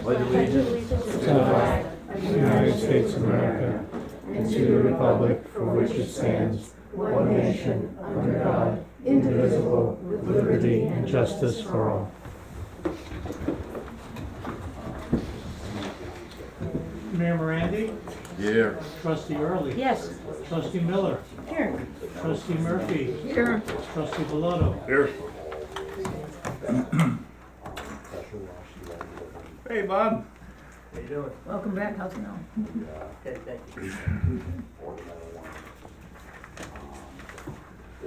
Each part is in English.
pledge allegiance to the flag of the United States of America and to the republic for which it stands, one nation, under God, indivisible, with liberty and justice for all. Mayor Morandi, Here. Trustee Early. Yes. Trustee Miller. Here. Trustee Murphy. Here. Trustee Bellotto. Here. Hey, Bob. How you doing? Welcome back. How's it going? Good, thank you.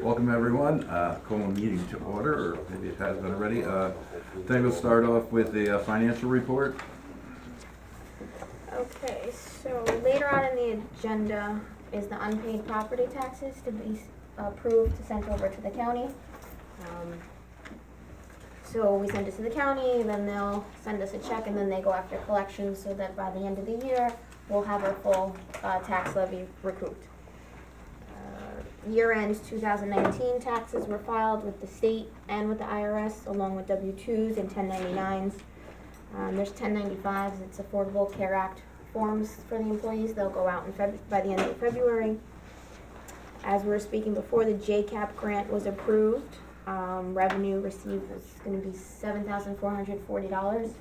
Welcome, everyone. Call the meeting to order, or maybe it has been already. Then we'll start off with the financial report. Okay, so later on in the agenda is the unpaid property taxes to be approved to send over to the county. So we send it to the county, then they'll send us a check, and then they go after collections so that by the end of the year, we'll have our full tax levy recouped. Year-end 2019 taxes were filed with the state and with the IRS, along with W-2s and 1099s. There's 1095s, it's Affordable Care Act forms for the employees. They'll go out in by the end of February. As we were speaking before, the JCAP grant was approved. Revenue received is going to be $7,440.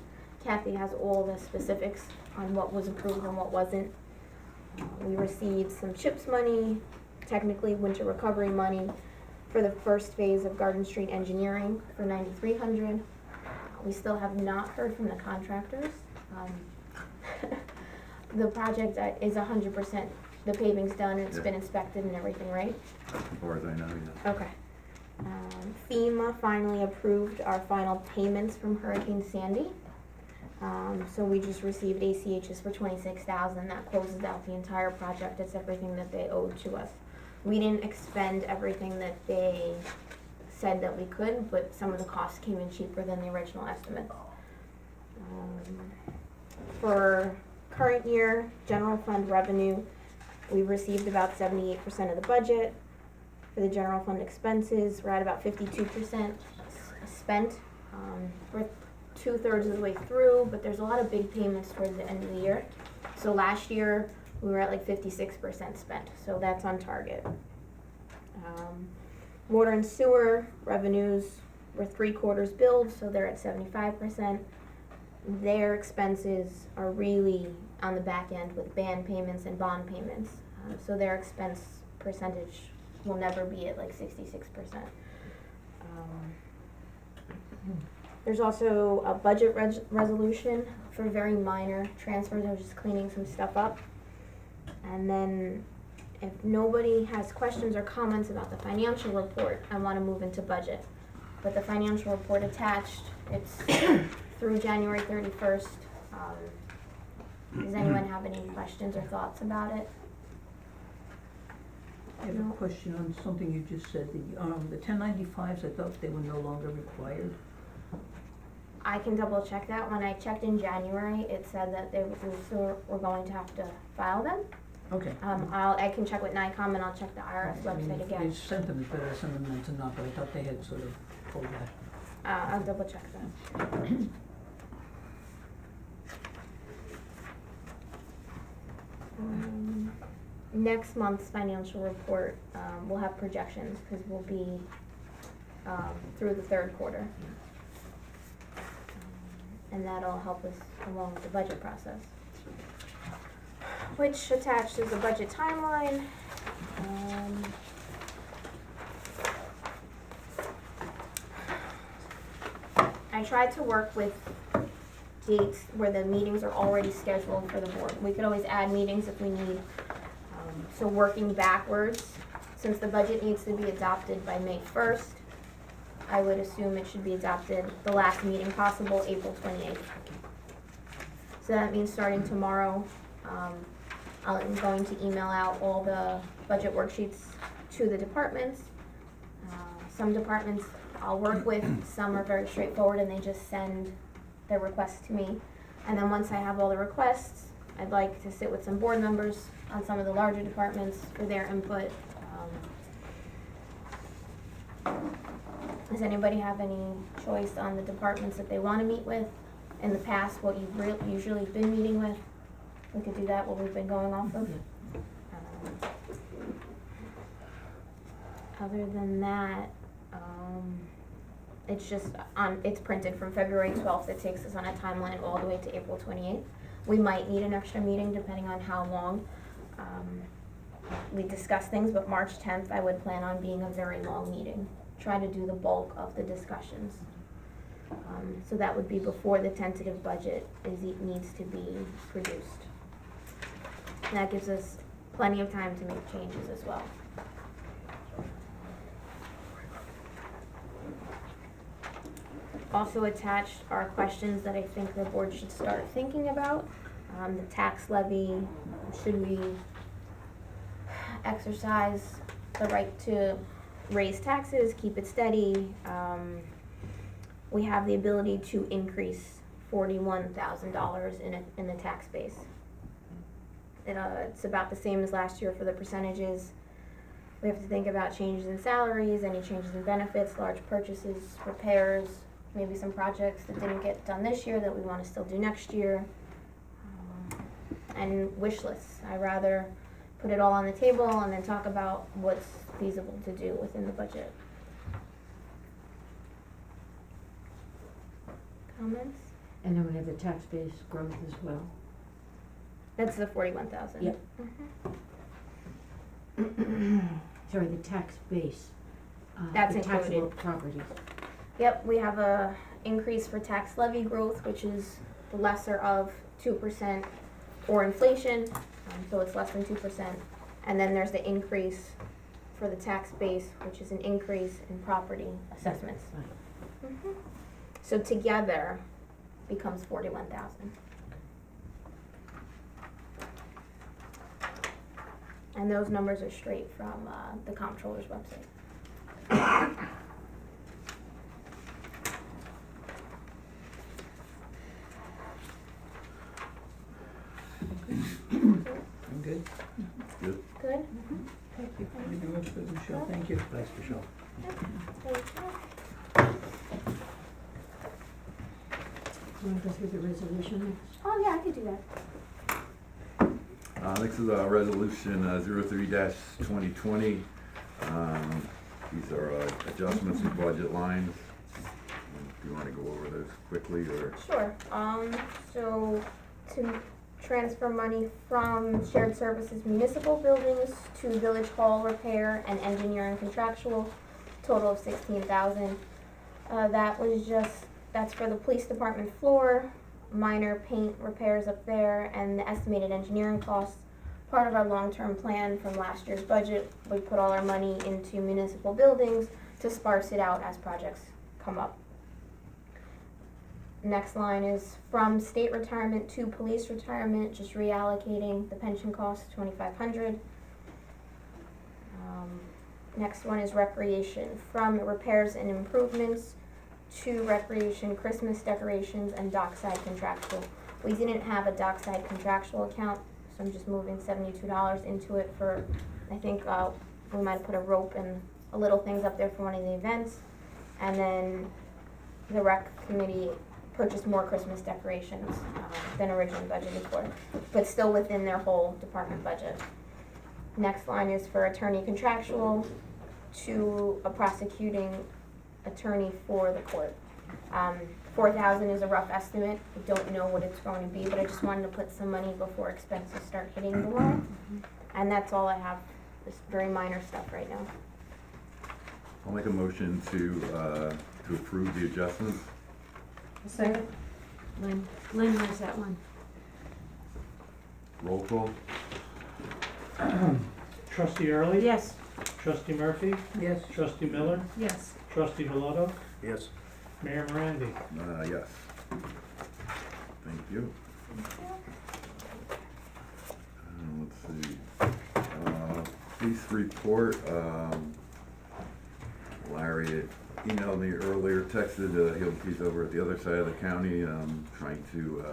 Kathy has all the specifics on what was approved and what wasn't. We received some CHIPS money, technically winter recovery money, for the first phase of Garden Street Engineering for $9,300. We still have not heard from the contractors. The project is 100%, the paving's done, it's been inspected and everything, right? As far as I know, yes. Okay. FEMA finally approved our final payments from Hurricane Sandy. So we just received ACHs for $26,000. That closes out the entire project. It's everything that they owed to us. We didn't expend everything that they said that we could, but some of the costs came in cheaper than the original estimates. For current year, general fund revenue, we've received about 78% of the budget. For the general fund expenses, we're at about 52% spent. We're 2/3 of the way through, but there's a lot of big payments towards the end of the year. So last year, we were at like 56% spent, so that's on target. Water and sewer revenues were 3/4 billed, so they're at 75%. Their expenses are really on the back end with band payments and bond payments. So their expense percentage will never be at like 66%. There's also a budget resolution for very minor transfers. I was just cleaning some stuff up. And then if nobody has questions or comments about the financial report, I want to move into budget. But the financial report attached, it's through January 31st. Does anyone have any questions or thoughts about it? I have a question on something you just said. The 1095s, I thought they were no longer required. I can double check that. When I checked in January, it said that we're going to have to file them. Okay. I can check with NICOM and I'll check the IRS I mean, website if again. they sent them, it's better to send them than to not, but I thought they had sort of pulled that. I'll double check that. Next month's financial report, we'll have projections because we'll be through the third quarter. And that'll help us along with the budget process. Which attached is a budget timeline. I tried to work with dates where the meetings are already scheduled for the board. We could always add meetings if we need. So working backwards, since the budget needs to be adopted by May 1st, I would assume it should be adopted the last meeting possible, April 28th. So that means starting tomorrow, I'm going to email out all the budget worksheets to the departments. Some departments I'll work with, some are very straightforward and they just send their requests to me. And then once I have all the requests, I'd like to sit with some board members on some of the larger departments for their input. Does anybody have any choice on the departments that they want to meet with? in the past what you've usually been meeting with. We could do that, what we've been going off of. Other than that, it's just it's printed from February 12th. It takes us on a timeline all the way to April 28th. We might need an extra meeting depending on how long we discuss things, but March 10th I would plan on being a very long meeting. Try to do the bulk of the discussions. So that would be before the tentative budget needs to be produced. And that gives us plenty of time to make changes as well. Also attached are questions that I think the board should start thinking about. The tax levy, should we exercise the right to raise taxes, keep it steady? We have the ability to increase $41,000 in the tax base. It's about the same as last year for the percentages. We have to think about changes in salaries, any changes in benefits, large purchases, repairs, maybe some projects that didn't get done this year that we want to still do next year. And wish lists. I'd rather put it all on the table and then talk about what's feasible to do within the budget. Comments? And then we have the tax base growth as well. That's the 41,000. Yep. Sorry, the tax base. That's for taxable included. properties. Yep, we have a increase for tax levy growth, which is the lesser of 2% or inflation, so it's less than 2%. And then there's the increase for the tax base, which is an increase in property assessments. Right. So together becomes 41,000. And those numbers are straight from the comptroller's website. I'm good. Good. Good? Thank you. Everything looks good, Michelle, thank you. Thanks, Michelle. Thank you. You wanna go through the resolution next? Oh, yeah, I could do that. Next is resolution 03-2020. These are adjustments to budget lines. Do you want to go over those quickly, or? Sure, so to transfer money from shared services municipal buildings to village hall repair and engineering contractual, total of 16,000. That's for the police department floor, minor paint repairs up there, and the estimated engineering costs. Part of our long-term plan from last year's budget, we put all our money into municipal buildings to sparse it out as projects come up. Next line is from state retirement to police retirement, just reallocating the pension costs, 2,500. Next one is recreation, from repairs and improvements to recreation, Christmas decorations, and dockside contractual. We didn't have a dockside contractual account, so I'm just moving $72 into it for, I think we might have put a rope and a little things up there for one of the events. And then the rec committee purchased more Christmas decorations than originally budgeted for, but still within their whole department budget. Next line is for attorney contractual to a prosecuting attorney for the court. 4,000 is a rough estimate. I don't know what it's going to be, but I just wanted to put some money before expenses start hitting the line. And that's all I have, this very minor stuff right now. I'll make a motion to approve the adjustments. Second. Lynn has that one. Roll call. Trustee Early? Yes. Trustee Murphy? Yes. Trustee Miller? Yes. Trustee Bellotto? Yes. Mayor Morandi? Yes. Thank you. Let's see. Police report. Larry had emailed me earlier, texted, he's over at the other side of the county, trying to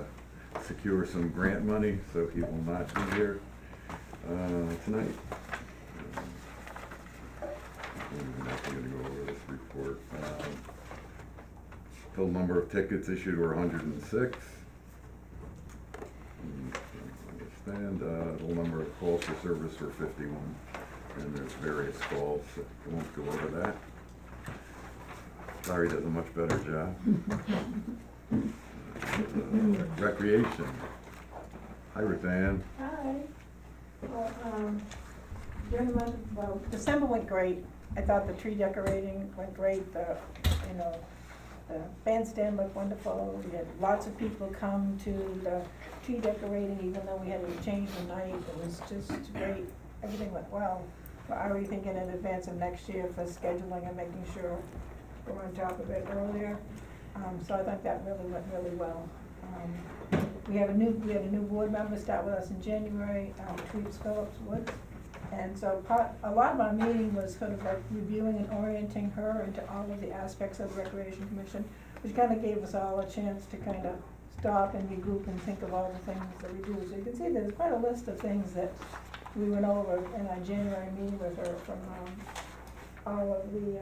secure some grant money, so he will not be here tonight. I'm not gonna go over this report. Total number of tickets issued were 106. Understand, total number of calls for service were 51. And there's various calls, so I won't go over that. Larry does a much better job. Recreation. Hi, Ruth Ann. Hi. Well, during the month, well, December went great. I thought the tree decorating went great, the bandstand looked wonderful. We had lots of people come to the tree decorating, even though we had to change the night. It was just great. Everything went well. We're already thinking in advance of next year for scheduling and making sure we're on top of it earlier. So I think that really went really well. We had a new board member start with us in January, Tweets Phillips Woods. And so a lot of our meeting was sort of like reviewing and orienting her into all of the aspects of the Recreation Commission, which kind of gave us all a chance to kind of stop and regroup and think of all the things that we do. So you can see there's quite a list of things that we went over in our January meeting with her, from all of the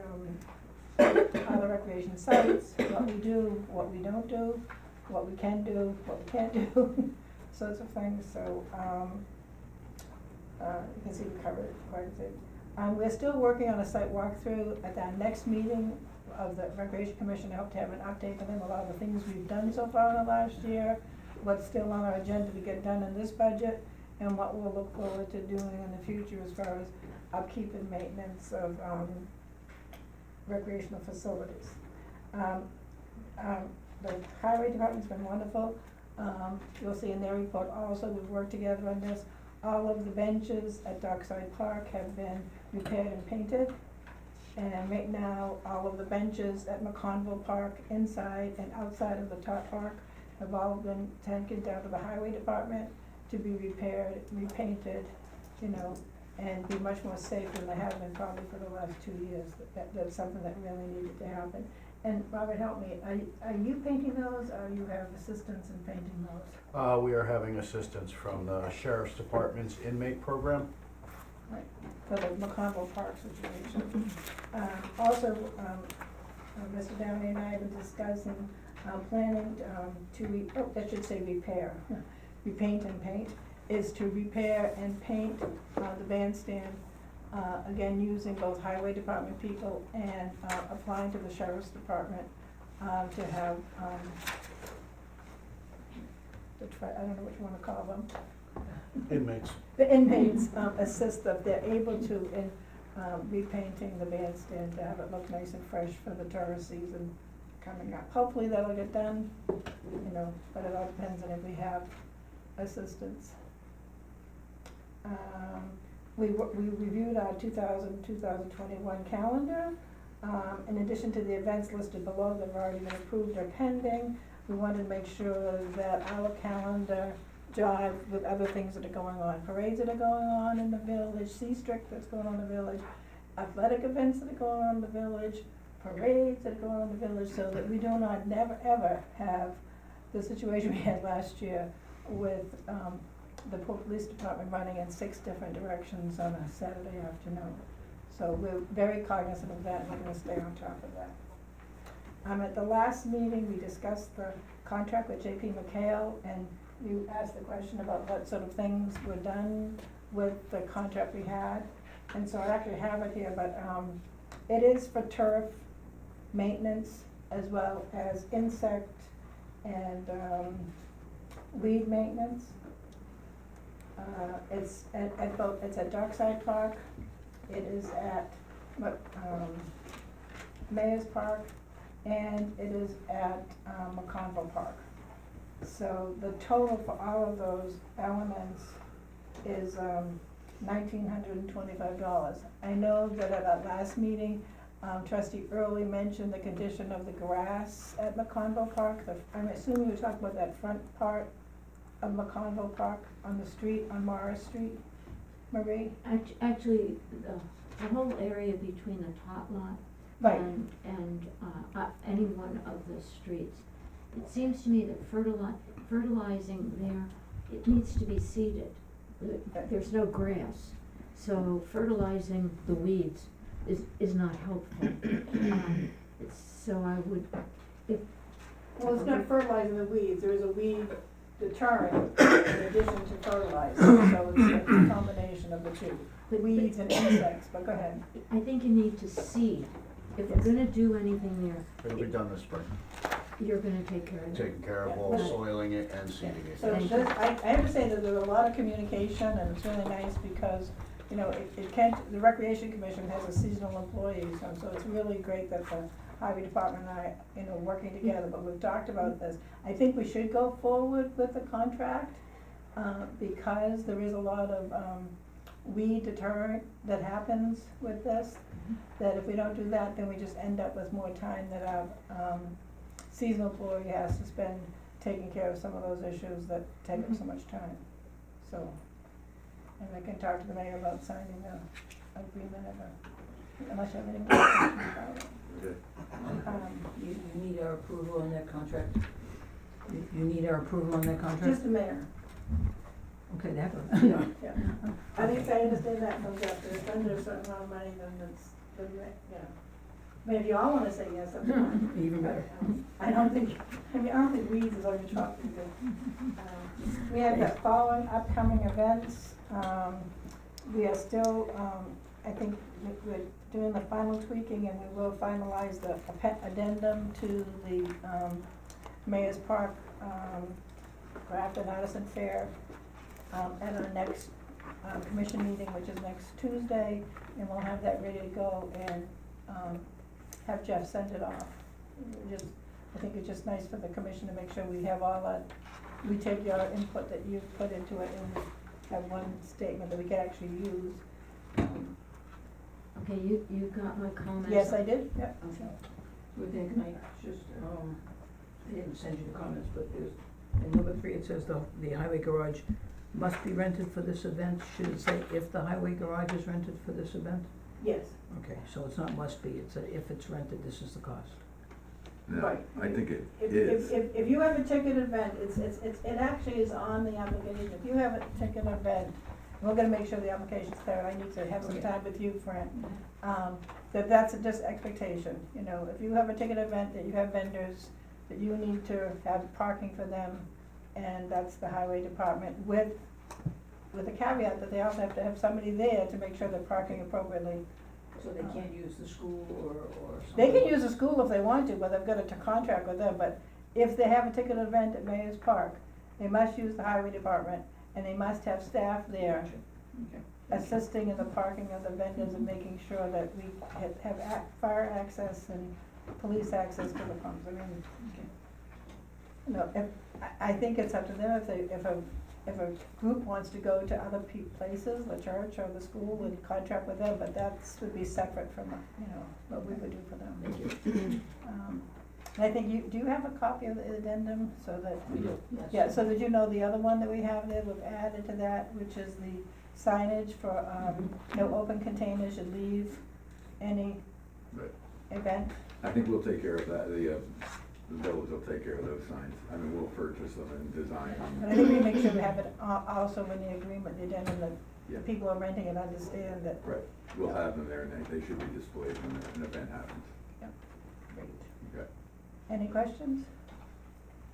recreation sites, what we do, what we don't do, what we can do, what we can't do, sorts of things. So you can see we covered quite a bit. We're still working on a site walkthrough. At our next meeting of the Recreation Commission, I hope to have an update on them, a lot of the things we've done so far in the last year, what's still on our agenda to get done in this budget, and what we'll look forward to doing in the future as far as upkeep and maintenance of recreational facilities. The highway department's been wonderful. You'll see in their report also, we've worked together on this. All of the benches at Dockside Park have been repaired and painted. And right now, all of the benches at McConville Park, inside and outside of the top park, have all been taken down to the highway department to be repaired, repainted, and be much more safe than they have been probably for the last 2 years. That's something that really needed to happen. And Robert, help me, are you painting those, or you have assistants in painting those? We are having assistance from the Sheriff's Department's inmate program. Right, for the McConville Park situation. Also, Mr. Downey and I have been discussing, planning I should say repair, repaint and paint, is to repair and paint the bandstand, again, using both highway department people and applying to the Sheriff's Department to have, I don't know what you wanna call them, Inmates. the inmates assist if they're able to in repainting the bandstand to have it look nice and fresh for the tourist season coming up. Hopefully that'll get done, but it all depends on if we have assistance. We reviewed our 2021 calendar. In addition to the events listed below that have already been approved or pending, we wanted to make sure that our calendar jived with other things that are going on. Parades that are going on in the village, C-Strict that's going on in the village, athletic events that are going on in the village, parades that are going on in the village, so that we do not never ever have the situation we had last year with the police department running in 6 different directions on a Saturday afternoon. So we're very cognizant of that, and we're gonna stay on top of that. At the last meeting, we discussed the contract with J.P. McHale, and you asked the question about what sort of things were done with the contract we had. And so I actually have it here, but it is for turf maintenance as well as insect and weed maintenance. It's at both, it's at Dockside Park, it is at Mayor's Park, and it is at McConville Park. So the total for all of those elements is $1,925. I know that at our last meeting, Trustee Early mentioned the condition of the grass at McConville Park. I'm assuming you're talking about that front part of McConville Park on the street, on Morris Street, Marie? Actually, the whole area between the tot lot Right. and any one of the streets. It seems to me that fertilizing there, it needs to be seeded. There's no grass, so fertilizing the weeds is not helpful. So I would, if Well, it's not fertilizing the weeds, there is a weed deterrent in addition to fertilizer, so it's a combination of the two, But- weeds and insects, but go ahead. I think you need to seed. If we're gonna do anything there, It'll be done this spring, you're gonna take care of it. taking care of all soiling it and seeding it. So Thank this, I have to say that there's a lot of communication, and it's really nice because, you know, it can't, the Recreation Commission has a seasonal employees, and so it's really great that the Highway Department and I, you know, working together, but we've talked about this. I think we should go forward with the contract, because there is a lot of, weed deterrent that happens with this, that if we don't do that, then we just end up with more time that our, seasonal employee has to spend taking care of some of those issues that take up so much time. So, and I can talk to the mayor about signing the agreement unless you have any more questions about it. Okay. You need our approval on that contract? You need our approval on that contract? Just the mayor, Okay, that one. yeah. I think I understand that comes after, if under a certain amount of money, then it's, yeah. I mean, if you all wanna say yes, that's fine. Even better. I don't think weeds is all you're talking to. We have the following upcoming events. We are still, I think we're doing the final tweaking and we will finalize the addendum to the, Mayor's Park, Grafton Artisan Fair, at our next, commission meeting, which is next Tuesday, and we'll have that ready to go and, have Jeff send it off. I think it's just nice for the commission to make sure we have all that, we take your input that you've put into it and have one statement that we can actually use. Okay, you got my comments? Yes, I did, yep. Okay. With that, can I just, I didn't send you the comments, but there's, in number 3, it says the highway garage must be rented for this event. Should it say if the highway garage is rented for this event? Yes, Okay, so it's not must be, it's a if it's rented, this is the cost. No, Right. I think it if, is. if you have a ticket event, it actually is on the application. If you have a ticket event, we're gonna make sure the application's clear, I need to have some Okay. time with you, Fran. That's just expectation, you know, if you have a ticket event, that you have vendors, that you need to have parking for them, and that's the highway department, with a caveat that they also have to have somebody there to make sure they're parking appropriately. So they can't use the school or something? They can use the school if they want to, but they've got to contract with them, but if they have a ticket event at Mayor's Park, they must use the highway department, and they must have staff there Okay. assisting in the parking of the vendors and making sure that we have fire access and police access to the pumps. I mean, no, I think it's up to them if a group wants to go to other places, the church or the school, would contract with them, but that's would be separate from, you know, what we would do for them. Thank you. And I think do you have a copy of the addendum, so that? We do, yes. Yeah, so that you know, the other one that we have there, we've added to that, which is the signage for, no open containers should leave any Right. event. I think we'll take care of that, the village will take care of those signs. I mean, we'll purchase them and design But them. I think we make sure we have it also in the agreement, the addendum, that Yeah. the people are renting and understand that. Right, we'll have them there and they should be displayed when an event happens. Great. Okay. Any questions?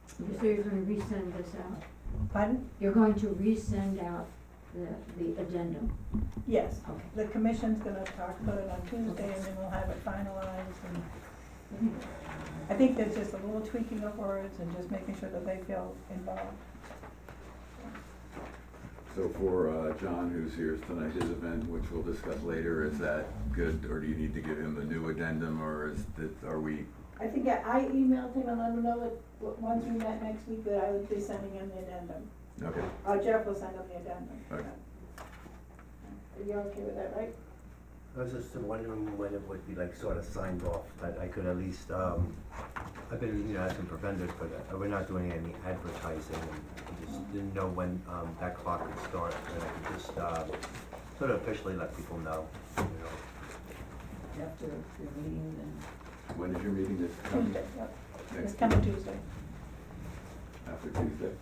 So you're gonna resend this out? Pardon? You're going to resend out the addendum? Yes. Okay. The commission's gonna talk about it on Tuesday, and then we'll have it finalized, and I think there's just a little tweaking of words and just making sure that they feel involved. So for John, who's here tonight, his event, which we'll discuss later, is that good, or do you need to give him the new addendum, or are we? I think I emailed him and let him know that once we met next week, that I would be sending him the addendum. Okay, Jeff will send him the addendum. Okay. Are you okay with that, right? I was just wondering when it would be like sort of signed off, that I could at least, I've been, you know, asking for vendors, but we're not doing any advertising, and I just didn't know when, that clock would start, and I could just, sort of officially let people know, you know. After your meeting, then. when is your meeting this coming? Tuesday, yep. It's Next coming week? Tuesday. After Tuesday?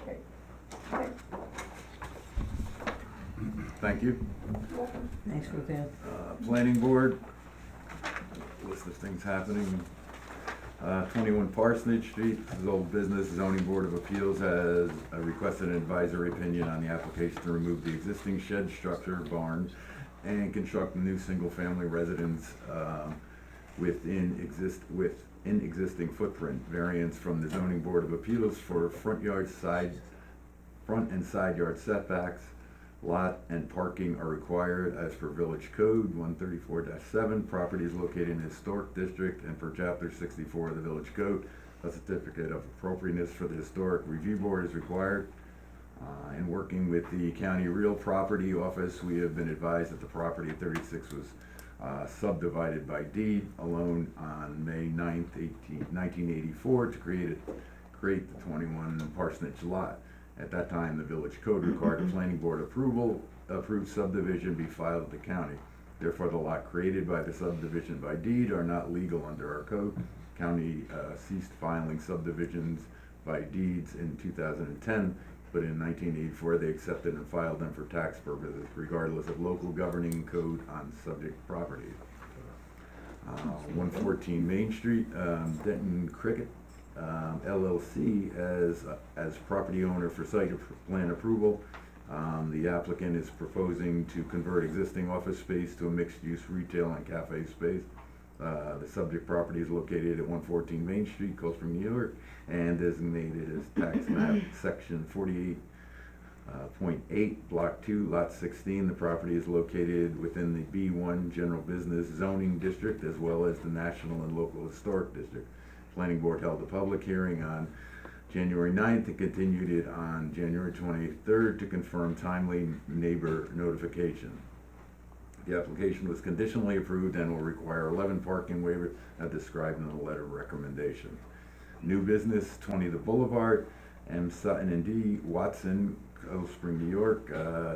Okay. Okay. Thank you. Thanks, Ruthann. Planning board, list of things happening 21 Parsonage Street, this is old business. Zoning Board of Appeals has requested an advisory opinion on the application to remove the existing shed structure, barn, and construct a new single-family residence within existing footprint. Variance from the Zoning Board of Appeals for front and side yard setbacks, lot and parking are required as per Village Code 134-7. Property is located in a historic district, and per Chapter 64 of the Village Code, a certificate of appropriateness for the Historic Review Board is required. In working with the County Real Property Office, we have been advised that the property at 36 was subdivided by deed alone on May 9th, 1984 to create the 21 Parsonage lot. At that time, the Village Code required a planning board approved subdivision be filed with the county. Therefore, the lot created by the subdivision by deed are not legal under our code. County ceased filing subdivisions by deeds in 2010, but in 1984, they accepted and filed them for tax purposes, regardless of local governing code on subject property. 114 Main Street, Denton Cricket LLC as property owner for site plan approval. The applicant is proposing to convert existing office space to a mixed-use retail and cafe space. The subject property is located at 114 Main Street, Cold Spring, New York, and designated as tax map section 48.8, block 2, lot 16. The property is located within the B1 general business zoning district, as well as the national and local historic district. Planning board held a public hearing on January 9th and continued it on January 23rd to confirm timely neighbor notification. The application was conditionally approved and will require 11 parking waivers as described in the letter of recommendation. New business, 20 The Boulevard, M. Sutton and D. Watson, Cold Spring, New York,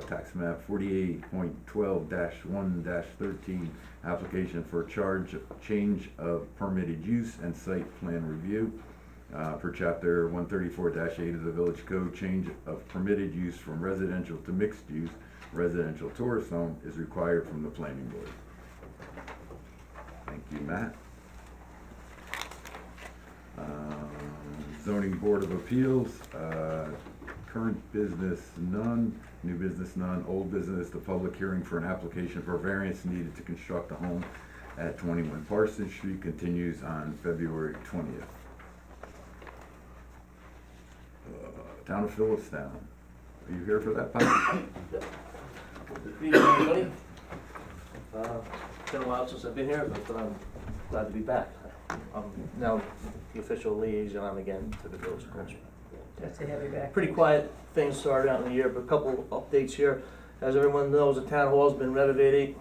tax map 48.12-1-13, application for change of permitted use and site plan review. Per Chapter 134-8 of the Village Code, change of permitted use from residential to mixed use residential tourist home is required from the planning board. Thank you, Matt. Zoning Board of Appeals, current business none, new business none, old business, the public hearing for an application for variance needed to construct a home at 21 Parsonage Street continues on February 20th. Town of Phillipstown, are you here for that, Pat? Good evening, everybody. Been a while since I've been here, but I'm glad to be back. I'm now the official liaison again to the village commission. Just to have you back. Pretty quiet things started out in the year, but a couple updates here. As everyone knows, the town hall's been renovating,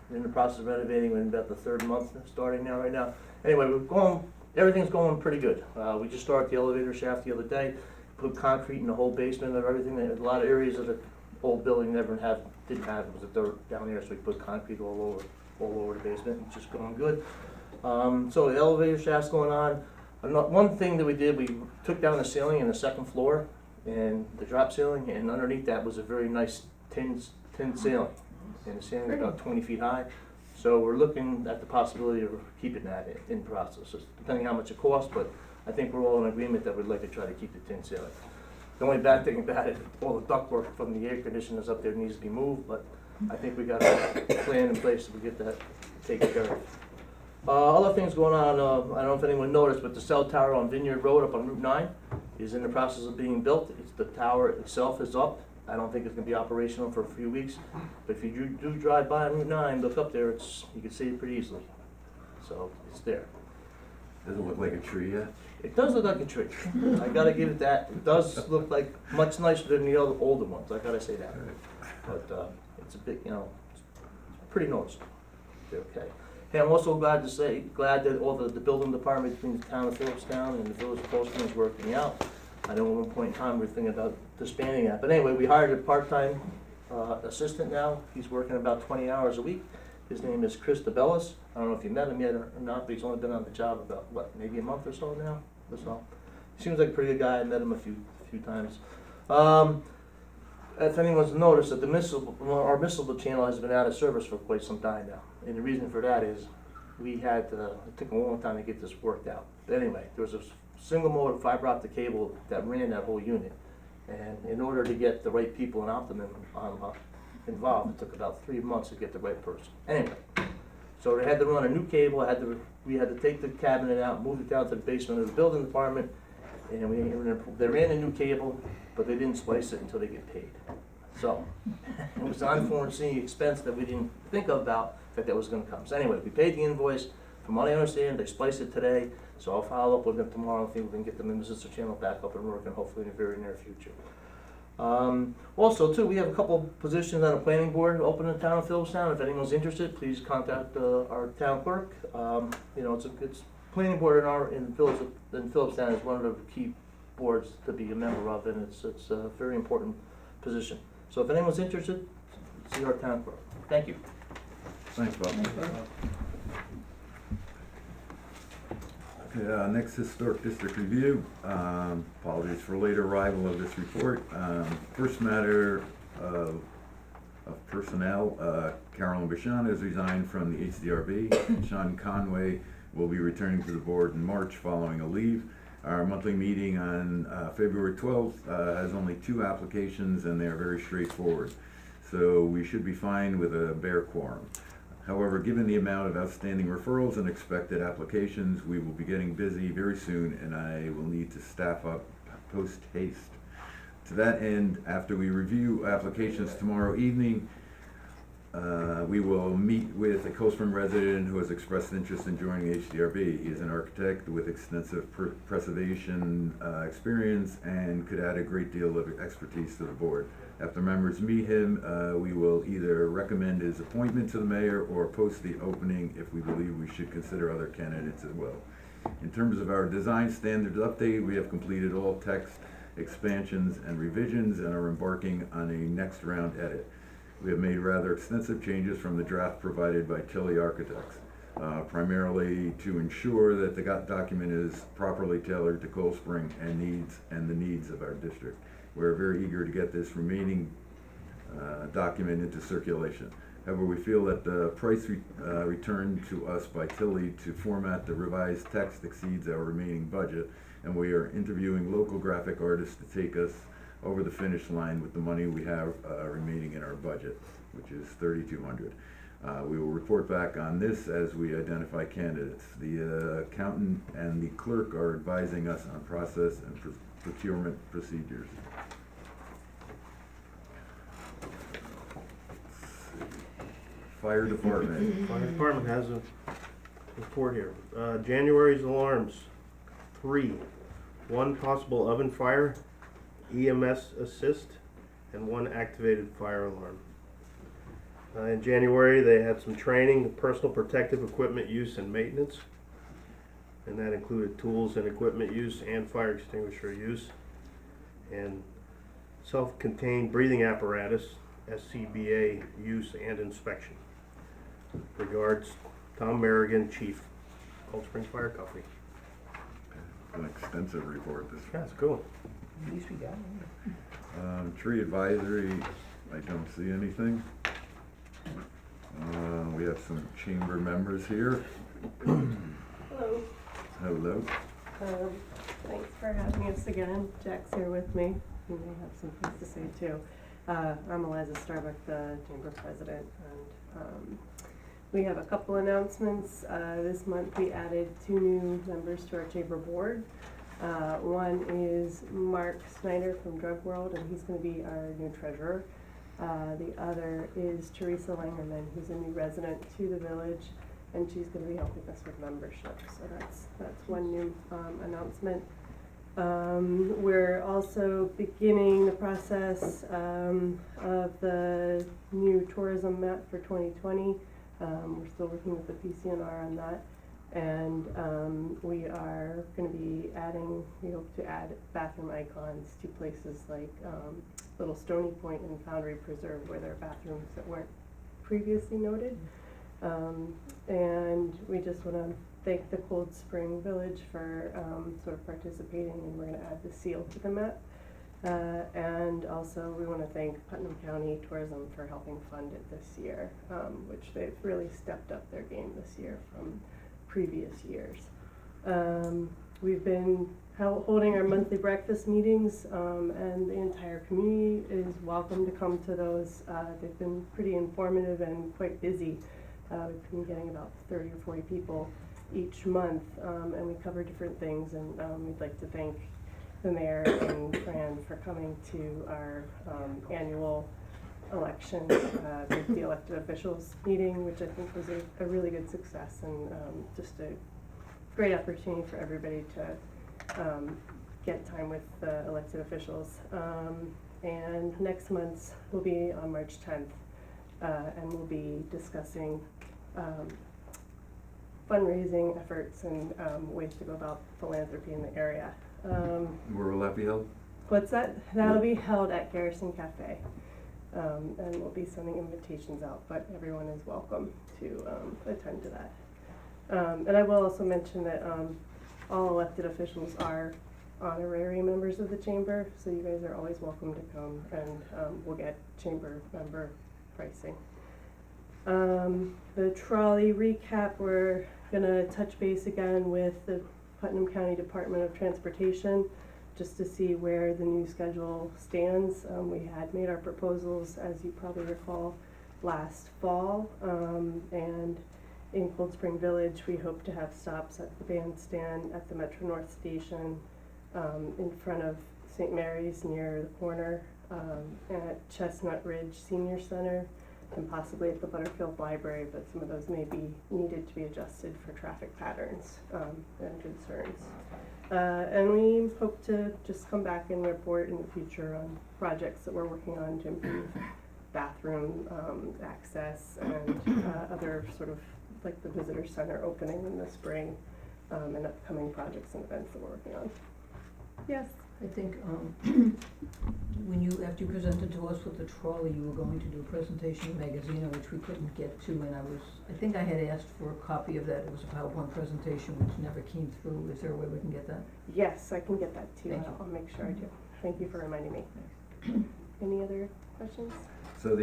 in the process of renovating, we're in about the third month starting now, right now. Anyway, everything's going pretty good. We just started the elevator shaft the other day, put concrete in the whole basement of everything. A lot of areas of the old building didn't have, it was a dirt down there, so we put concrete all over the basement, it's just going good. So the elevator shaft's going on. One thing that we did, we took down the ceiling in the second floor and the drop ceiling, and underneath that was a very nice tin ceiling. And the ceiling is about 20 feet high. So we're looking at the possibility of keeping that in process, depending how much it costs, but I think we're all in agreement that we'd like to try to keep the tin ceiling. The only bad thing about it, all the ductwork from the air conditioners up there needs to be moved, but I think we got a plan in place to get that taken care of. Other things going on, I don't know if anyone noticed, but the cell tower on Vineyard Road up on Route 9 is in the process of being built. The tower itself is up. I don't think it's going to be operational for a few weeks, but if you do drive by on Route 9, look up there, you can see it pretty easily. So it's there. Does it look like a tree yet? It does look like a tree. I gotta give it that. It does look like much nicer than the other older ones. I gotta say that. But it's a bit, it's pretty noticeable. Okay. Hey, I'm also glad that all the building department between the town of Phillipstown and the village of Cold Spring is working out. I know at one point in time we were thinking about disbanding that, but anyway, we hired a part-time assistant now. He's working about 20 hours a week. His name is Chris DeBellis. I don't know if you met him yet or not, but he's only been on the job about, maybe a month or so now? So, he seems like a pretty good guy. I met him a few times. If anyone's noticed, that our missile channel has been out of service for quite some time now. And the reason for that is we had, it took a long time to get this worked out. But anyway, there was a single mode fiber optic cable that ran that whole unit. And in order to get the right people in Optimum involved, it took about 3 months to get the right person. Anyway, so they had to run a new cable, we had to take the cabinet out, move it down to the basement of the building department, and they ran a new cable, but they didn't splice it until they get paid. So, it was an unforeseen expense that we didn't think about that was gonna come. So anyway, we paid the invoice, from what I understand, they spliced it today, so I'll follow up with them tomorrow and think we can get the Minnesota channel back up and working, hopefully in the very near future. Also too, we have a couple positions on the planning board open in the town of Phillipstown. If anyone's interested, please contact our town clerk. You know, it's planning board in Phillipstown is one of the key boards to be a member of, and it's a very important position. So if anyone's interested, see our town clerk. Thank you. Thanks, Bob. Okay, next historic district review. Apologies for late arrival of this report. First matter of personnel, Carolyn Basham has resigned from the HDRB. Sean Conway will be returning to the board in March following a leave. Our monthly meeting on February 12th has only 2 applications, and they're very straightforward. So we should be fine with a bare quorum. However, given the amount of outstanding referrals and expected applications, we will be getting busy very soon, and I will need to staff up post haste. To that end, after we review applications tomorrow evening, we will meet with a Cold Spring resident who has expressed interest in joining HDRB. He is an architect with extensive preservation experience and could add a great deal of expertise to the board. After members meet him, we will either recommend his appointment to the mayor or post the opening if we believe we should consider other candidates as well. In terms of our design standards update, we have completed all text expansions and revisions and are embarking on a next round edit. We have made rather extensive changes from the draft provided by Tilly Architects, primarily to ensure that the document is properly tailored to Cold Spring and the needs of our district. We're very eager to get this remaining document into circulation. However, we feel that the price returned to us by Tilly to format the revised text exceeds our remaining budget, and we are interviewing local graphic artists to take us over the finish line with the money we have remaining in our budget, which is $3,200. We will report back on this as we identify candidates. The accountant and the clerk are advising us on process and procurement procedures. Fire department. Fire department has a report here. January's alarms, 3. 1 possible oven fire, EMS assist, and 1 activated fire alarm. In January, they had some training, personal protective equipment use and maintenance, and that included tools and equipment use and fire extinguisher use, and self-contained breathing apparatus, SCBA use and inspection. Regards, Tom Merrigan, Chief, Cold Spring Fire Company. An extensive report this. That's cool. At least we got it. Tree advisory, I don't see anything. We have some chamber members here. Hello. Hello. Thanks for having us again. Jack's here with me. He may have some things to say too. I'm Eliza Starbuck, the chamber president, and we have a couple announcements. This month we added 2 new members to our chamber board. One is Mark Snyder from Drug World, and he's going to be our new treasurer. The other is Teresa Langerman, who's a new resident to the village, and she's going to be helping us with membership. So that's one new announcement. We're also beginning the process of the new tourism map for 2020. We're still working with the PCNR on that. And we are going to be we hope to add bathroom icons to places like Little Stony Point and Foundry Preserve, where there are bathrooms that weren't previously noted. And we just want to thank the Cold Spring Village for sort of participating, and we're going to add the seal to the map. And also, we want to thank Putnam County Tourism for helping fund it this year, which they've really stepped up their game this year from previous years. We've been holding our monthly breakfast meetings, and the entire community is welcome to come to those. They've been pretty informative and quite busy. We've been getting about 30 or 40 people each month, and we cover different things, and we'd like to thank the mayor and Fran for coming to our annual election with the elected officials meeting, which I think was a really good success, and just a great opportunity for everybody to get time with the elected officials. And next month's will be on March 10th, and we'll be discussing fundraising efforts and ways to go about philanthropy in the area. Where will that be held? What's that? That'll be held at Garrison Cafe. And we'll be sending invitations out, but everyone is welcome to attend to that. And I will also mention that all elected officials are honorary members of the chamber, so you guys are always welcome to come, and we'll get chamber member pricing. The trolley recap, we're gonna touch base again with the Putnam County Department of Transportation just to see where the new schedule stands. We had made our proposals, as you probably recall, last fall, and in Cold Spring Village, we hope to have stops at the bandstand, at the Metro North Station, in front of St. Mary's near the corner, at Chestnut Ridge Senior Center, and possibly at the Butterfield Library, but some of those may be needed to be adjusted for traffic patterns and concerns. And we hope to just come back and report in the future on projects that we're working on to improve bathroom access and other sort of like the visitor center opening in the spring, and upcoming projects and events that we're working on. Yes. I think, after you presented to us with the trolley, you were going to do a presentation in Magazine, which we couldn't get to, and I think I had asked for a copy of that. It was a PowerPoint presentation which never came through. Is there a way we can get that? Yes, I can get that to you. Thank you. I'll make sure I do. Thank you for reminding me. Any other questions? So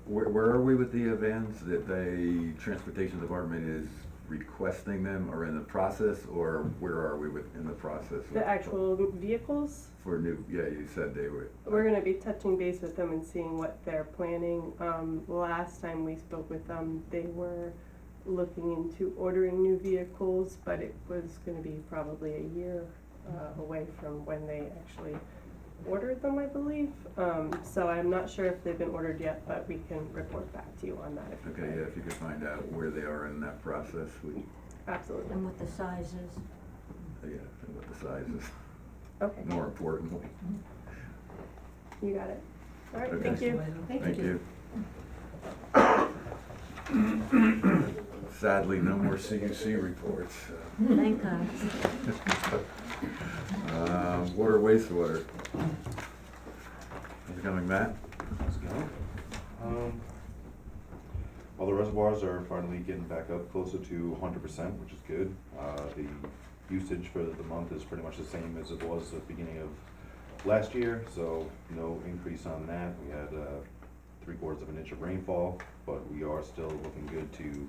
where are we with the vans? That the transportation department is requesting them, or in the process, or where are we in the process? The actual vehicles? For new, yeah, you said they were. We're gonna be touching base with them and seeing what they're planning. Last time we spoke with them, they were looking into ordering new vehicles, but it was gonna be probably a year away from when they actually ordered them, I believe. So I'm not sure if they've been ordered yet, but we can report back to you on that if you Okay, yeah, if you could find out where they are in that process, Absolutely. And what the size is. yeah, and what the size is, Okay, more importantly. you got it. All right, Okay. thank you. Thank you. Sadly, no more CUC reports. Thank God. Water, wastewater. How's it going, Matt? How's it going? Well, the reservoirs are finally getting back up closer to 100%, which is good. The usage for the month is pretty much the same as it was at the beginning of last year, so no increase on that. We had 3/4 of an inch of rainfall, but we are still looking good to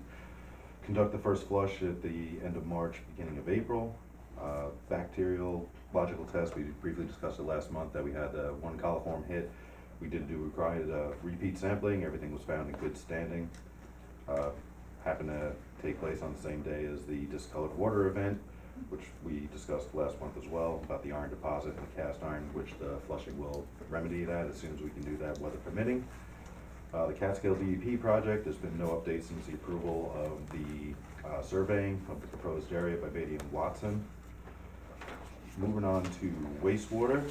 conduct the first flush at the end of March, beginning of April. Bacteriological test, we briefly discussed it last month that we had one coliform hit. We did do required repeat sampling. Everything was found in good standing. Happened to take place on the same day as the discolored water event, which we discussed last month as well, about the iron deposit and the cast iron, which the flushing will remedy that as soon as we can do that, weather permitting. The Catskill DEP project, there's been no update since the approval of the surveying of the proposed area by Beatty and Watson. Moving on to wastewater.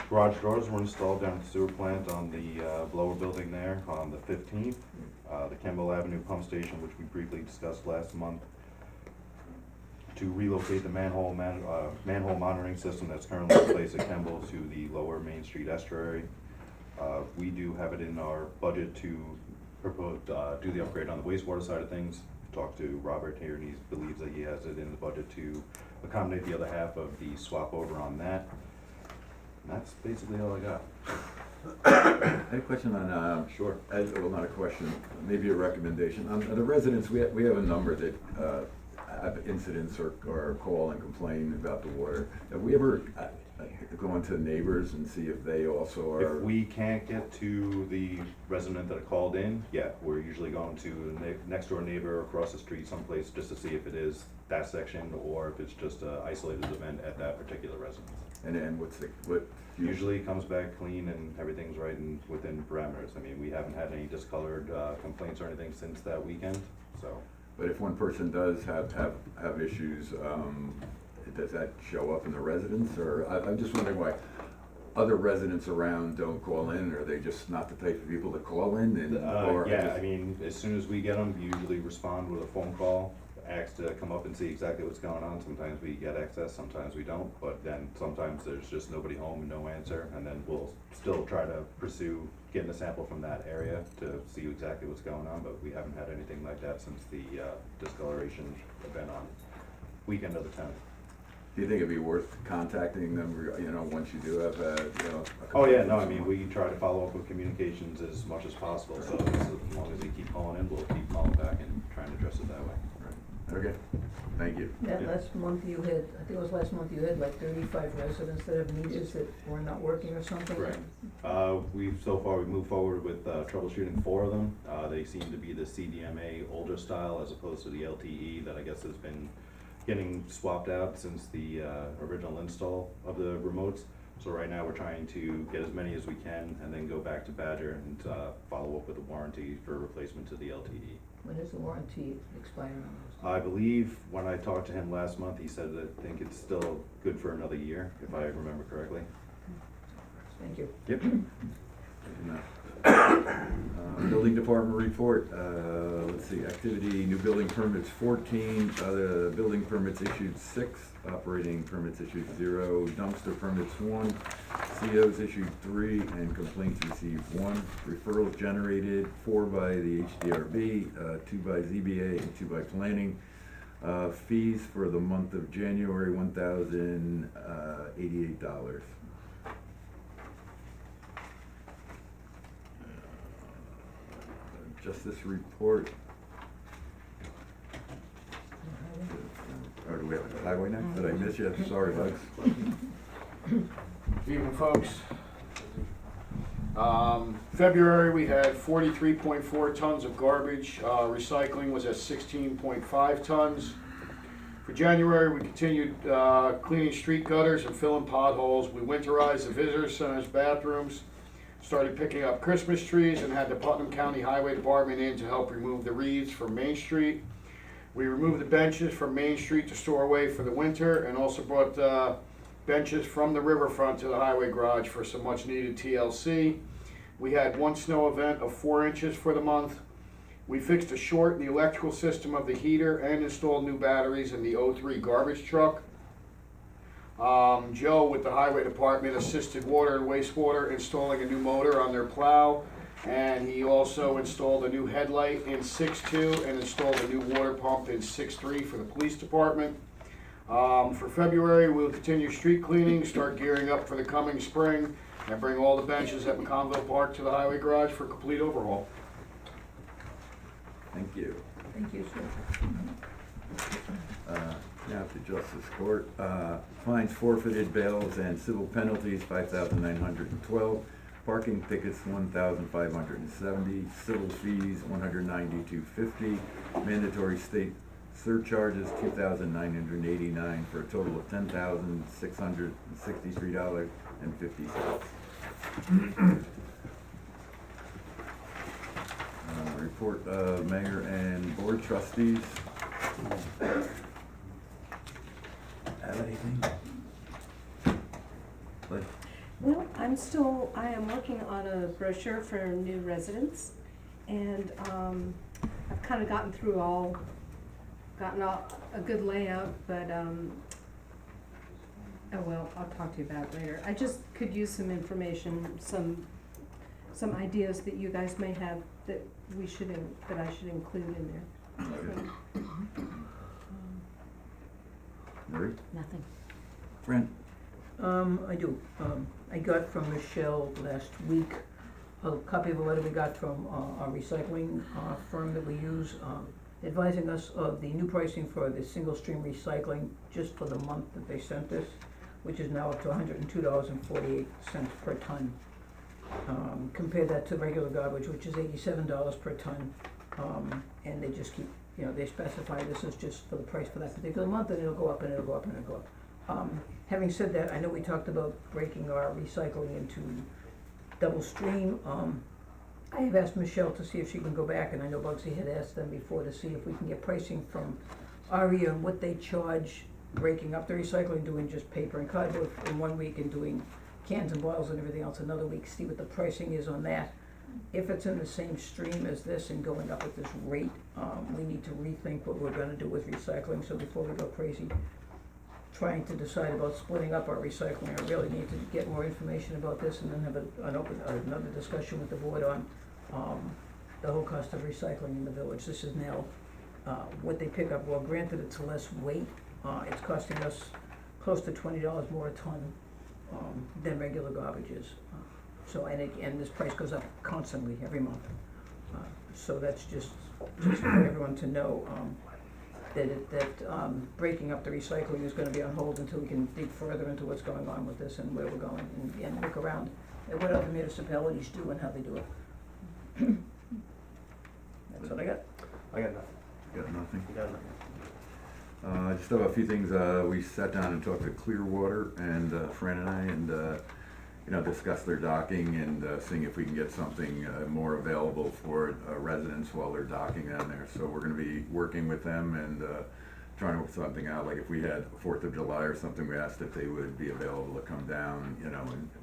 Garage doors were installed down at the sewer plant on the blower building there on the 15th. The Kemble Avenue pump station, which we briefly discussed last month, to relocate the manhole monitoring system that's currently in place at Kemble to the lower Main Street estuary. We do have it in our budget to propose, do the upgrade on the wastewater side of things. Talked to Robert here, and he believes that he has it in the budget to accommodate the other half of the swap over on that. That's basically all I got. I had a question on, Sure. well, not a question, maybe a recommendation. On the residents, we have a number that have incidents or call and complain about the water. Have we ever gone to neighbors and see if they also are? If we can't get to the resident that called in, yeah, we're usually going to the next door neighbor across the street someplace just to see if it is that section or if it's just an isolated event at that particular residence. And what? Usually it comes back clean and everything's right in, within parameters. I mean, we haven't had any discolored complaints or anything since that weekend, so. But if one person does have issues, does that show up in the residents, or I'm just wondering why other residents around don't call in? Are they just not the type of people that call in? And or Yeah, I mean, as soon as we get them, we usually respond with a phone call, ask to come up and see exactly what's going on. Sometimes we get access, sometimes we don't, but then sometimes there's just nobody home and no answer, and then we'll still try to pursue getting a sample from that area to see exactly what's going on, but we haven't had anything like that since the discoloration event on weekend of the 10th. do you think it'd be worth contacting them, once you do have a Oh, yeah, no, I mean, we try to follow up with communications as much as possible, so as long as they keep calling in, we'll keep calling back and trying to address it that way. Okay, thank you. That last month you had, I think it was last month, you had like 35 residents that have meters that were not working or something? Correct. We've moved forward with troubleshooting 4 of them. They seem to be the CDMA older style as opposed to the LTE that I guess has been getting swapped out since the original install of the remotes. So right now we're trying to get as many as we can and then go back to Badger and follow up with a warranty for replacement to the LTE. When is the warranty expiring on those? I believe when I talked to him last month, he said that I think it's still good for another year, if I remember correctly. Thank you. Yep. Building department report, let's see, activity, new building permits 14, the building permits issued 6, operating permits issued 0, dumpster permits 1, COs issued 3, and complaints received 1. Referrals generated 4 by the HDRB, 2 by ZBA, and 2 by planning. Fees for the month of January, $1,088. Justice report. Or do we have a highway next? Did I miss you? Sorry, Bugs. Good evening, folks. February, we had 43.4 tons of garbage. Recycling was at 16.5 tons. For January, we continued cleaning street gutters and filling potholes. We winterized the visitor center's bathrooms, started picking up Christmas trees, and had the Putnam County Highway Department in to help remove the reeds from Main Street. We removed the benches from Main Street to store away for the winter, and also brought benches from the riverfront to the highway garage for some much needed TLC. We had 1 snow event of 4 inches for the month. We fixed a short in the electrical system of the heater and installed new batteries in the 03 garbage truck. Joe with the highway department assisted water and wastewater installing a new motor on their plow, and he also installed a new headlight in 6.2 and installed a new water pump in 6.3 for the police department. For February, we'll continue street cleaning, start gearing up for the coming spring, and bring all the benches at McConville Park to the highway garage for a complete overhaul. Thank you. Thank you, sir. Now to Justice Court. Fines, forfeited, bails, and civil penalties, $5,912. Parking tickets, $1,570. Civil fees, $192.50. Mandatory state surcharges, $2,989, for a total of $10,663.50. Report of mayor and board trustees. Have anything? Liz? Well, I am working on a brochure for new residents, and I've kind of gotten a good layout, but, oh well, I'll talk to you about it later. I just could use some information, some ideas that you guys may have that I should include in there. Marie? Nothing. Brent? I do. I got from Michelle last week a copy of a letter we got from our recycling firm that we use, advising us of the new pricing for the single stream recycling just for the month that they sent this, which is now up to $102.48 per ton. Compare that to regular garbage, which is $87 per ton, and they just keep, they specify this is just for the price for that particular month, and it'll go up and it'll go up and it'll go up. Having said that, I know we talked about breaking our recycling into double stream. I have asked Michelle to see if she can go back, and I know Bugsy had asked them before to see if we can get pricing from ARIA on what they charge breaking up the recycling, doing just paper and cardboard in 1 week and doing cans and bottles and everything else another week, see what the pricing is on that. If it's in the same stream as this and going up at this rate, we need to rethink what we're gonna do with recycling, so before we go crazy trying to decide about splitting up our recycling, I really need to get more information about this and then have another discussion with the board on, the whole cost of recycling in the village. This is now, what they pick up, well, granted, it's less weight, it's costing us close to $20 more a ton, than regular garbage is. So, and this price goes up constantly every month. So that's just for everyone to know, that breaking up the recycling is gonna be on hold until we can dig further into what's going on with this and where we're going, and look around at what other municipalities do and how they do it. That's what I got. I got nothing. Got nothing? I got nothing. I just have a few things. We sat down and talked to Clearwater and Fran and I, and discussed their docking and seeing if we can get something more available for residents while they're docking down there. So we're going to be working with them and trying to work something out. Like if we had 4th of July or something, we asked if they would be available to come down, and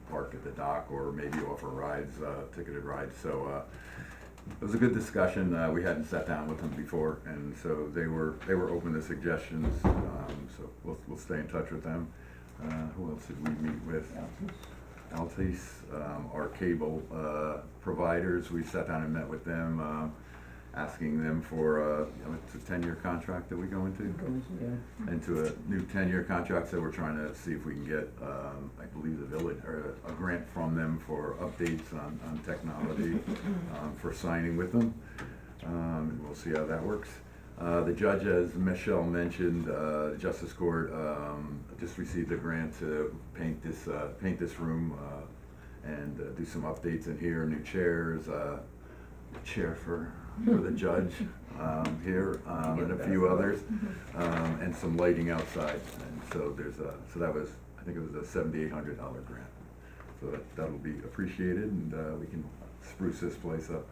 park at the dock or maybe offer rides, ticketed rides. So it was a good discussion. We hadn't sat down with them before, and so they were open to suggestions. So we'll stay in touch with them. Who else did we meet with? Altice, our cable providers. We sat down and met with them, asking them for it's a 10-year contract that we go into. Into a new 10-year contract. So we're trying to see if we can get, I believe, the village or a grant from them for updates on technology for signing with them. We'll see how that works. The judge, as Michelle mentioned, the Justice Court just received a grant to paint this room and do some updates in here, new chairs, a chair for the judge here, and a few others, and some lighting outside. And so so that was, I think it was a $7,800 grant. So that'll be appreciated, and we can spruce this place up.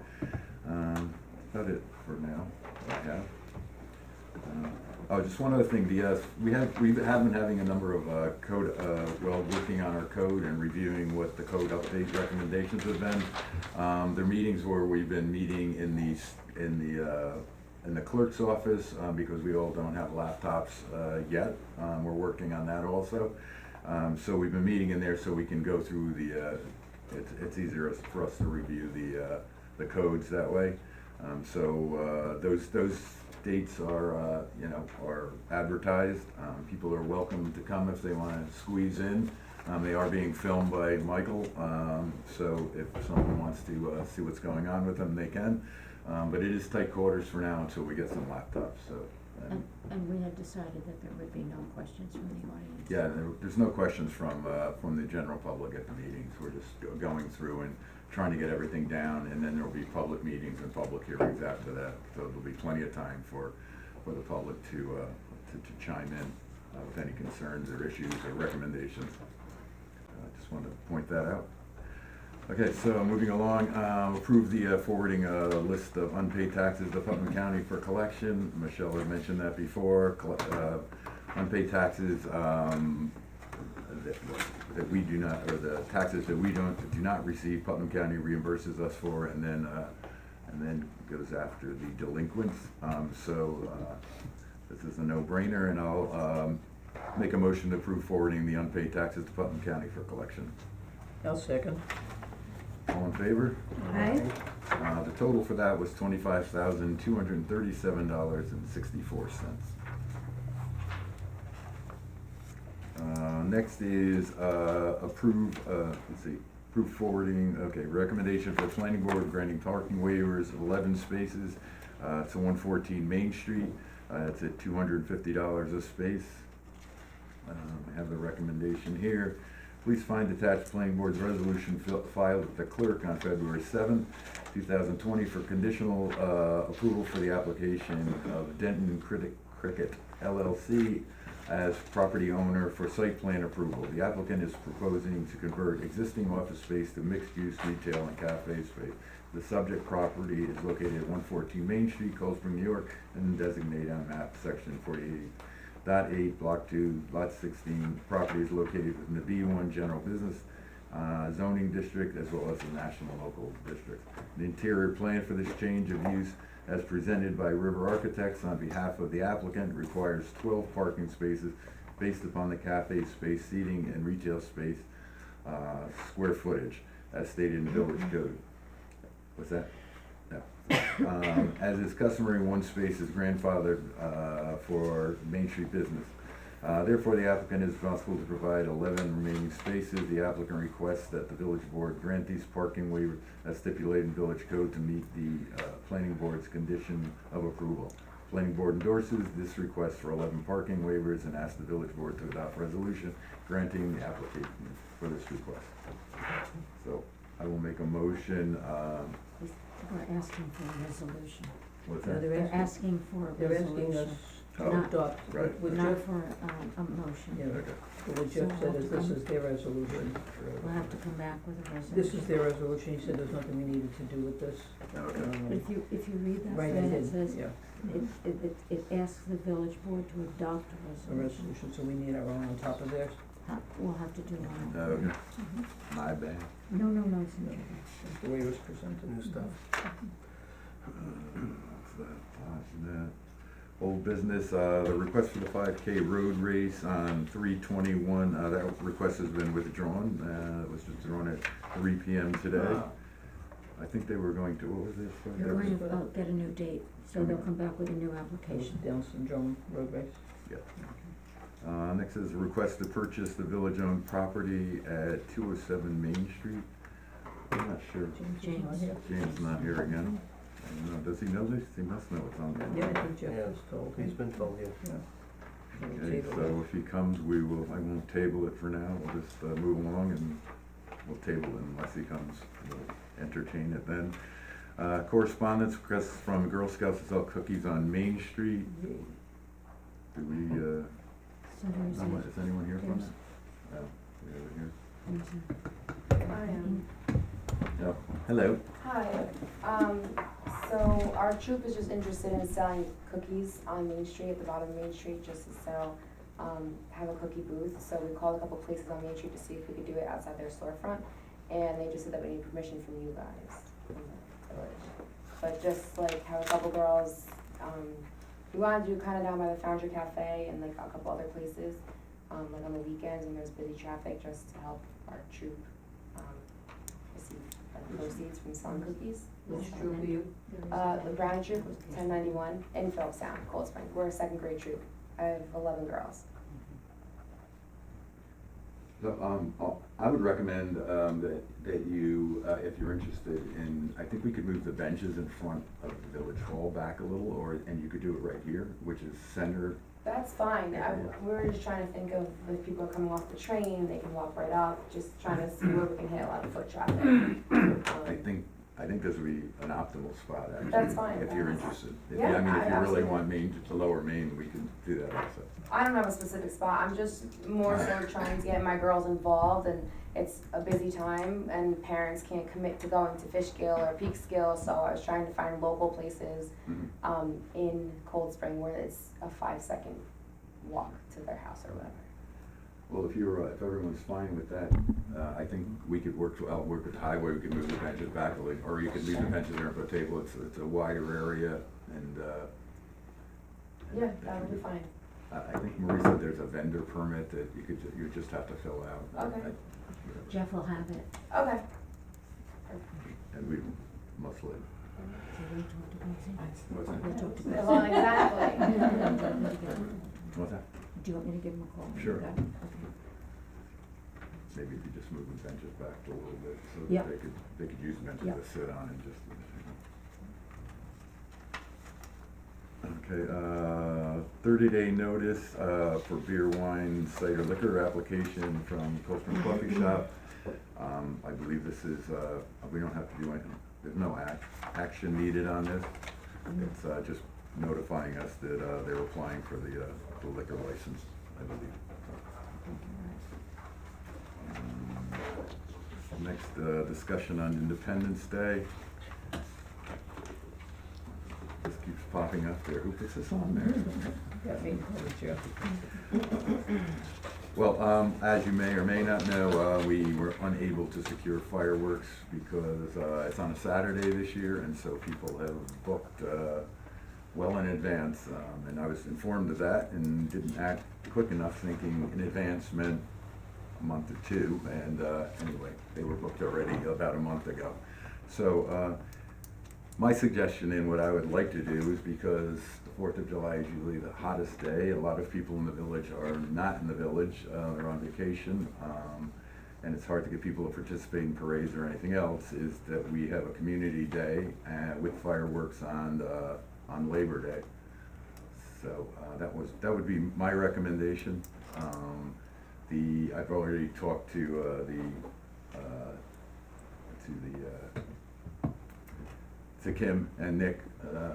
That's it for now. I have. Just one other thing, we have been having a number of working on our code and reviewing what the code update recommendations have been. They're meetings where we've been meeting in the clerk's office, because we all don't have laptops yet. We're working on that also. So we've been meeting in there so we can go through it's easier for us to review the codes that way. So those dates are advertised. People are welcome to come if they want to squeeze in. They are being filmed by Michael, so if someone wants to see what's going on with them, they can. But it is tight quarters for now until we get some laptops. So. And we had decided that there would be no questions from the audience. Yeah, there's no questions from the general public at the meetings. We're just going through and trying to get everything down, and then there'll be public meetings and public hearings after that. So there'll be plenty of time for the public to chime in with any concerns or issues or recommendations. I just wanted to point that out. Okay, so moving along, approve the forwarding list of unpaid taxes to Putnam County for collection. Michelle had mentioned that before. Unpaid taxes that we do not, or the taxes that we do not receive, Putnam County reimburses us for, and then goes after the delinquents. So this is a no-brainer, and I'll make a motion to approve forwarding the unpaid taxes to Putnam County for collection. I'll second. All in favor? Aye. The total for that was $25,237.64. Next is approve forwarding, okay, recommendation for planning board granting parking waivers of 11 spaces to 114 Main Street. It's at $250 a space. I have the recommendation here. Please find attached planning board's resolution filed with the clerk on February 7th, 2020 for conditional approval for the application of Denton Cricket LLC as property owner for site plan approval. The applicant is proposing to convert existing office space to mixed-use retail and cafe space. The subject property is located at 114 Main Street, Cold Spring, New York, and designated on map section 48.8, block 2, lot 16. Property is located within the B1 general business zoning district as well as the national local district. The interior plan for this change of use as presented by River Architects on behalf of the applicant requires 12 parking spaces based upon the cafe space, seating, and retail space square footage as stated in the village code. What's that? No. As is customary, one space is grandfathered for Main Street business. Therefore, the applicant is responsible to provide 11 remaining spaces. The applicant requests that the village board grant these parking waivers as stipulated in village code to meet the planning board's condition of approval. Planning board endorses this request for 11 parking waivers and asks the village board to adopt resolution granting the application for this request. So I will make a motion, We're asking for a resolution. what's Yeah, that? They're asking for a They're asking us resolution, Oh, to not- adopt, right. what not Jeff, for a motion. yeah, Okay. what Jeff said is this is their resolution. We'll have to come back with a resolution. This is their resolution, he said there's nothing we needed to do with this. But if you read that Right, I thread, it did, says, yeah, it asks the village board to adopt a a resolution. resolution, so we need our own on top of theirs. We'll have to do one. Okay. My bad. No, it's in there. That's the way it was presented. New stuff. What's that? Old business, the request for the 5K road race on 3/21, that request has been withdrawn. It was withdrawn at 3 PM today. I think they were going to, what was this? They're going to get a new date, so they'll come back with a new That was application. Down Syndrome Road Race. Yeah. Next is a request to purchase the village-owned property at 207 Main Street. I'm not sure. James is not here. James not here again. I don't know, does he know this? He must know what's on there. Yeah, I think Jeff Yeah. was told. He's been told, yeah. Yeah. So we'll Okay, table so if he comes, I won't table it for now, we'll just move along and we'll table it unless he comes. We'll entertain it then. Correspondence requests from Girl Scouts to sell cookies on Main Street. Do we, So there's a, is anyone here from there's- that? No, we over here. there's a. No. Hello. Hi, so our troop is just interested in selling cookies on Main Street, at the bottom of Main Street, just to sell, have a cookie booth. So we called a couple places on Main Street to see if we could do it outside their storefront, and they just said that we need permission from you guys, from the village. But just like have a couple girls, we wanted to do kinda down by the Foundry Cafe and like a couple other places, like on the weekends when there's busy traffic, just to help our troop, receive proceeds from selling cookies. Which troop are you? The Brownie Troop, 1091, in Phillips Sound, Cold Spring. We're a second grade troop. I have 11 girls. So, I would recommend, that you, if you're interested in, I think we could move the benches in front of the village hall back a little, and you could do it right here, which is center. That's fine. We were just trying to think of if people are coming off the train, they can walk right up, just trying to see where we can hit a lot of foot traffic. I think this would be an optimal spot, actually. That's fine. If you're interested. If you- Yeah, I mean, if you really absolutely. want Main, to lower Main, we can do that also. I don't have a specific spot. I'm just more so trying to get my girls involved, and it's a busy time, and parents can't commit to going to Fishkill or Peekskill, so I was trying to find local places in Cold Spring where it's a 5-second walk to their house or whatever. Well, if everyone's fine with that, I think we could work with the highway, we could move the benches back a little, or you could leave the benches there and put a table, it's a wider area, and, Yeah, that would be fine. I think Marie said there's a vendor permit that you just have to fill out. Okay. Jeff will have it. Okay. And we must live. So we'll talk to Betsy. What's that? We'll talk to Betsy. Well, exactly. What's that? Do you want me to give him a call? Sure. Okay. maybe be just moving benches back a little bit so Yeah. that they could use benches Yeah. to sit on and just, Okay, 30-day notice, for beer, wine, cider, liquor application from Postman Coffee Shop. I believe this is, we don't have to do anything, there's no action needed on this. It's, just notifying us that, they're applying for the liquor license, I believe. Next, discussion on Independence Day. This keeps popping up there. Who puts this on there? Got me, Joe. Well, as you may or may not know, we were unable to secure fireworks because it's on a Saturday this year, and so people have booked well in advance. And I was informed of that and didn't act quick enough, thinking in advance meant a month or two. And anyway, they were booked already about a month ago. So my suggestion and what I would like to do is, because the 4th of July is usually the hottest day, a lot of people in the village are not in the village, they're on vacation, and it's hard to get people to participate in parades or anything else, is that we have a community day with fireworks on Labor Day. So that would be my recommendation. I've already talked to Kim and Nick,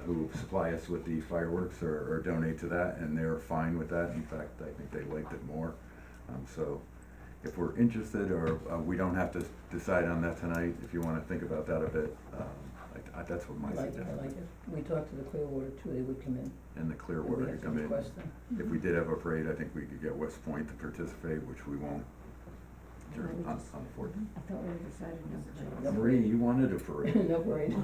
who supply us with the fireworks or donate to that, and they're fine with that. In fact, I think they liked it more. So if we're interested, or we don't have to decide on that tonight, if you want to think about that a bit, that's what my I like it, suggestion. I like it. We talked to the Clearwater too, they would come in. And the Clearwater to come in. Request them. If we did have a parade, I think we could get West Point to participate, which we won't on the 14th. I thought we decided no. Marie, you wanted a parade. No parade.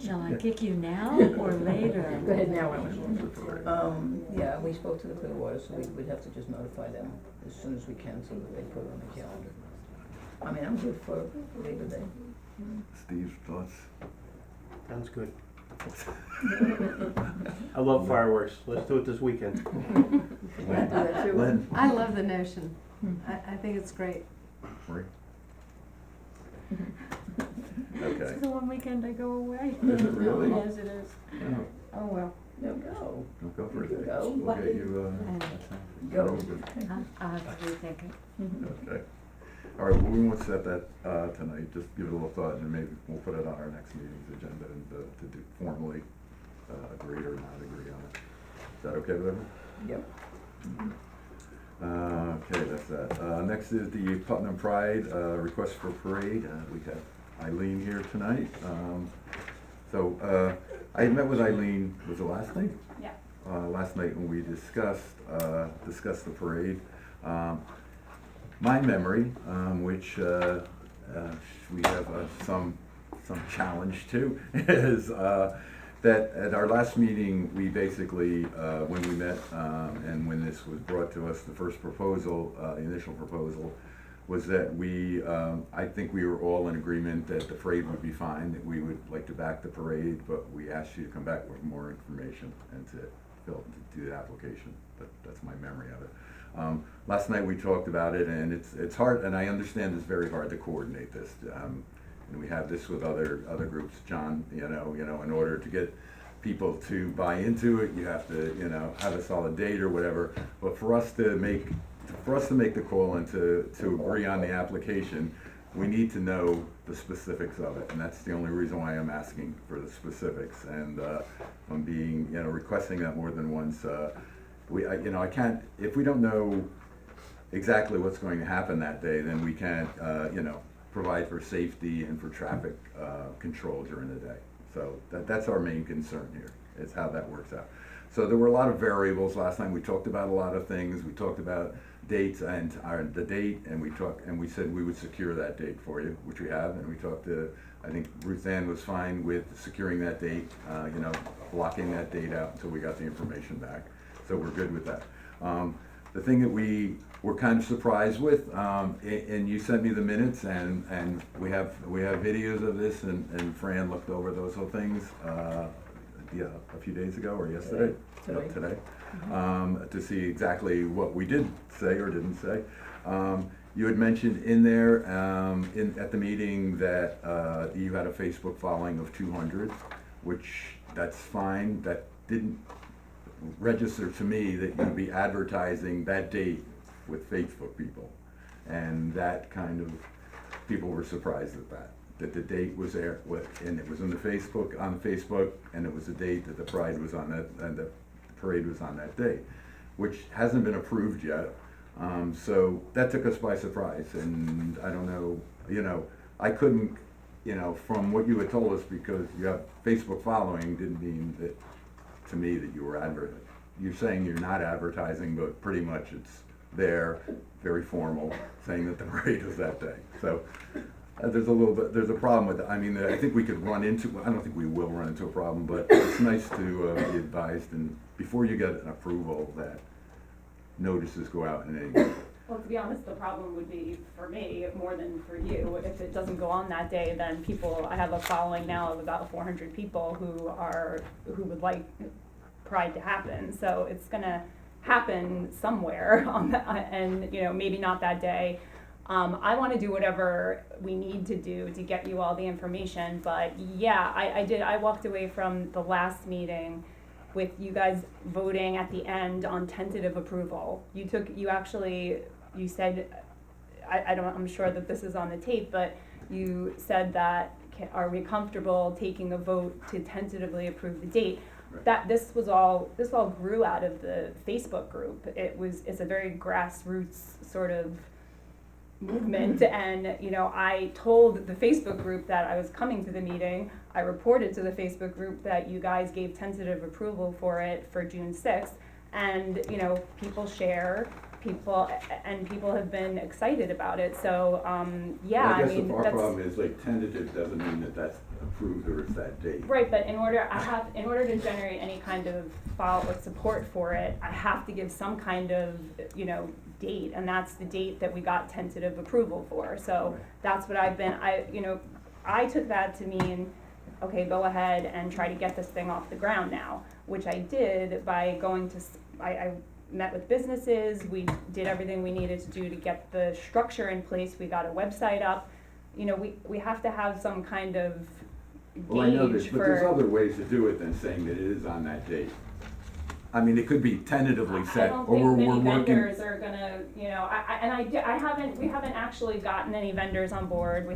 Shall I kick you now or later? Go ahead now, Wanted Ellen. a parade. Yeah, we spoke to the Clearwater, so we'd have to just notify them as soon as we can, so that they put it on the calendar. I mean, I'm good for Labor Day. Steve's thoughts? Sounds good. I love fireworks. Let's do it this weekend. Lynn? I love the notion. I think it's great. Marie? This Okay. is the one weekend I go away. Is it really? Yes, it is. No, Oh, well. No, go. don't go for You can it. go. We'll get you, Go. I'll have to rethink it. Okay. All right, well, we won't set that, tonight, just give it a little thought, and maybe we'll put it on our next meeting's agenda and, to do formally, agree or not agree on it. Is that okay with everyone? Yep. Okay, that's that. Next is the Putnam Pride, request for parade. We have Eileen here tonight. So, I had met with Eileen, was it last night? Yeah. Last night when we discussed the parade. My memory, which, we have, some challenge to, is, that at our last meeting, we basically, when we met, and when this was brought to us, the first proposal, the initial proposal, was that I think we were all in agreement that the parade would be fine, that we would like to back the parade, but we asked you to come back with more information and to do the application. That's my memory of it. Last night we talked about it, and it's hard, and I understand it's very hard to coordinate this. And we have this with other groups, John, you know, in order to get people to buy into it, you have to, have a solid date or whatever. But for us to make the call and to agree on the application, we need to know the specifics of it, and that's the only reason why I'm asking for the specifics. And I'm being, requesting that more than once. I can't, if we don't know exactly what's going to happen that day, then we can't, provide for safety and for traffic control during the day. So that's our main concern here, is how that works out. So there were a lot of variables last time. We talked about a lot of things. We talked about dates and the date, and we said we would secure that date for you, which we have. And we talked to, I think Ruth Ann was fine with securing that date, blocking that date out until we got the information back. So we're good with that. The thing that we were kind of surprised with, and you sent me the minutes, and we have videos of this, and Fran looked over those whole things, a few days ago or yesterday? Today. To see exactly what we did say or didn't say. You had mentioned in there, at the meeting that, you had a Facebook following of 200, which, that's fine. That didn't register to me that you'd be advertising that date with Facebook people. And that kind of, people were surprised at that the date was there, and it was on the Facebook, and it was the date that the parade was on that day, which hasn't been approved yet. So that took us by surprise, and I don't know, I couldn't, from what you had told us, because you have Facebook following, didn't mean that, to me, that you were advertising. You're saying you're not advertising, but pretty much it's there, very formal, saying that the parade was that day. So there's a problem with it. I mean, I think we could run into, I don't think we will run into a problem, but it's nice to be advised, and before you get an approval, that notices go out in any. Well, to be honest, the problem would be for me more than for you. If it doesn't go on that day, then I have a following now of about 400 people who would like Pride to happen. So it's gonna happen somewhere on and maybe not that day. I want to do whatever we need to do to get you all the information, but yeah, I walked away from the last meeting with you guys voting at the end on tentative approval. You said, I'm sure that this is on the tape, but you said that, are we comfortable taking a vote to tentatively approve the date? That this all grew out of the Facebook group. It's a very grassroots sort of movement, and I told the Facebook group that I was coming to the meeting. I reported to the Facebook group that you guys gave tentative approval for it for June 6th, and people share, and people have been excited about it. So yeah, I guess our problem is tentative doesn't mean that that's approved or it's that date. Right, but in order to generate any kind of follow or support for it, I have to give some kind of date, and that's the date that we got tentative approval for. So that's what I took that to mean, okay, go ahead and try to get this thing off the ground now, which I did by going to, I met with businesses, we did everything we needed to do to get the structure in place, we got a website up. We have to have some kind of Well, I know this, gauge but there's other ways to do it than saying that it is on that date. I mean, it could be tentatively set, or we're I don't think many working. vendors are gonna, we haven't actually gotten any vendors on board.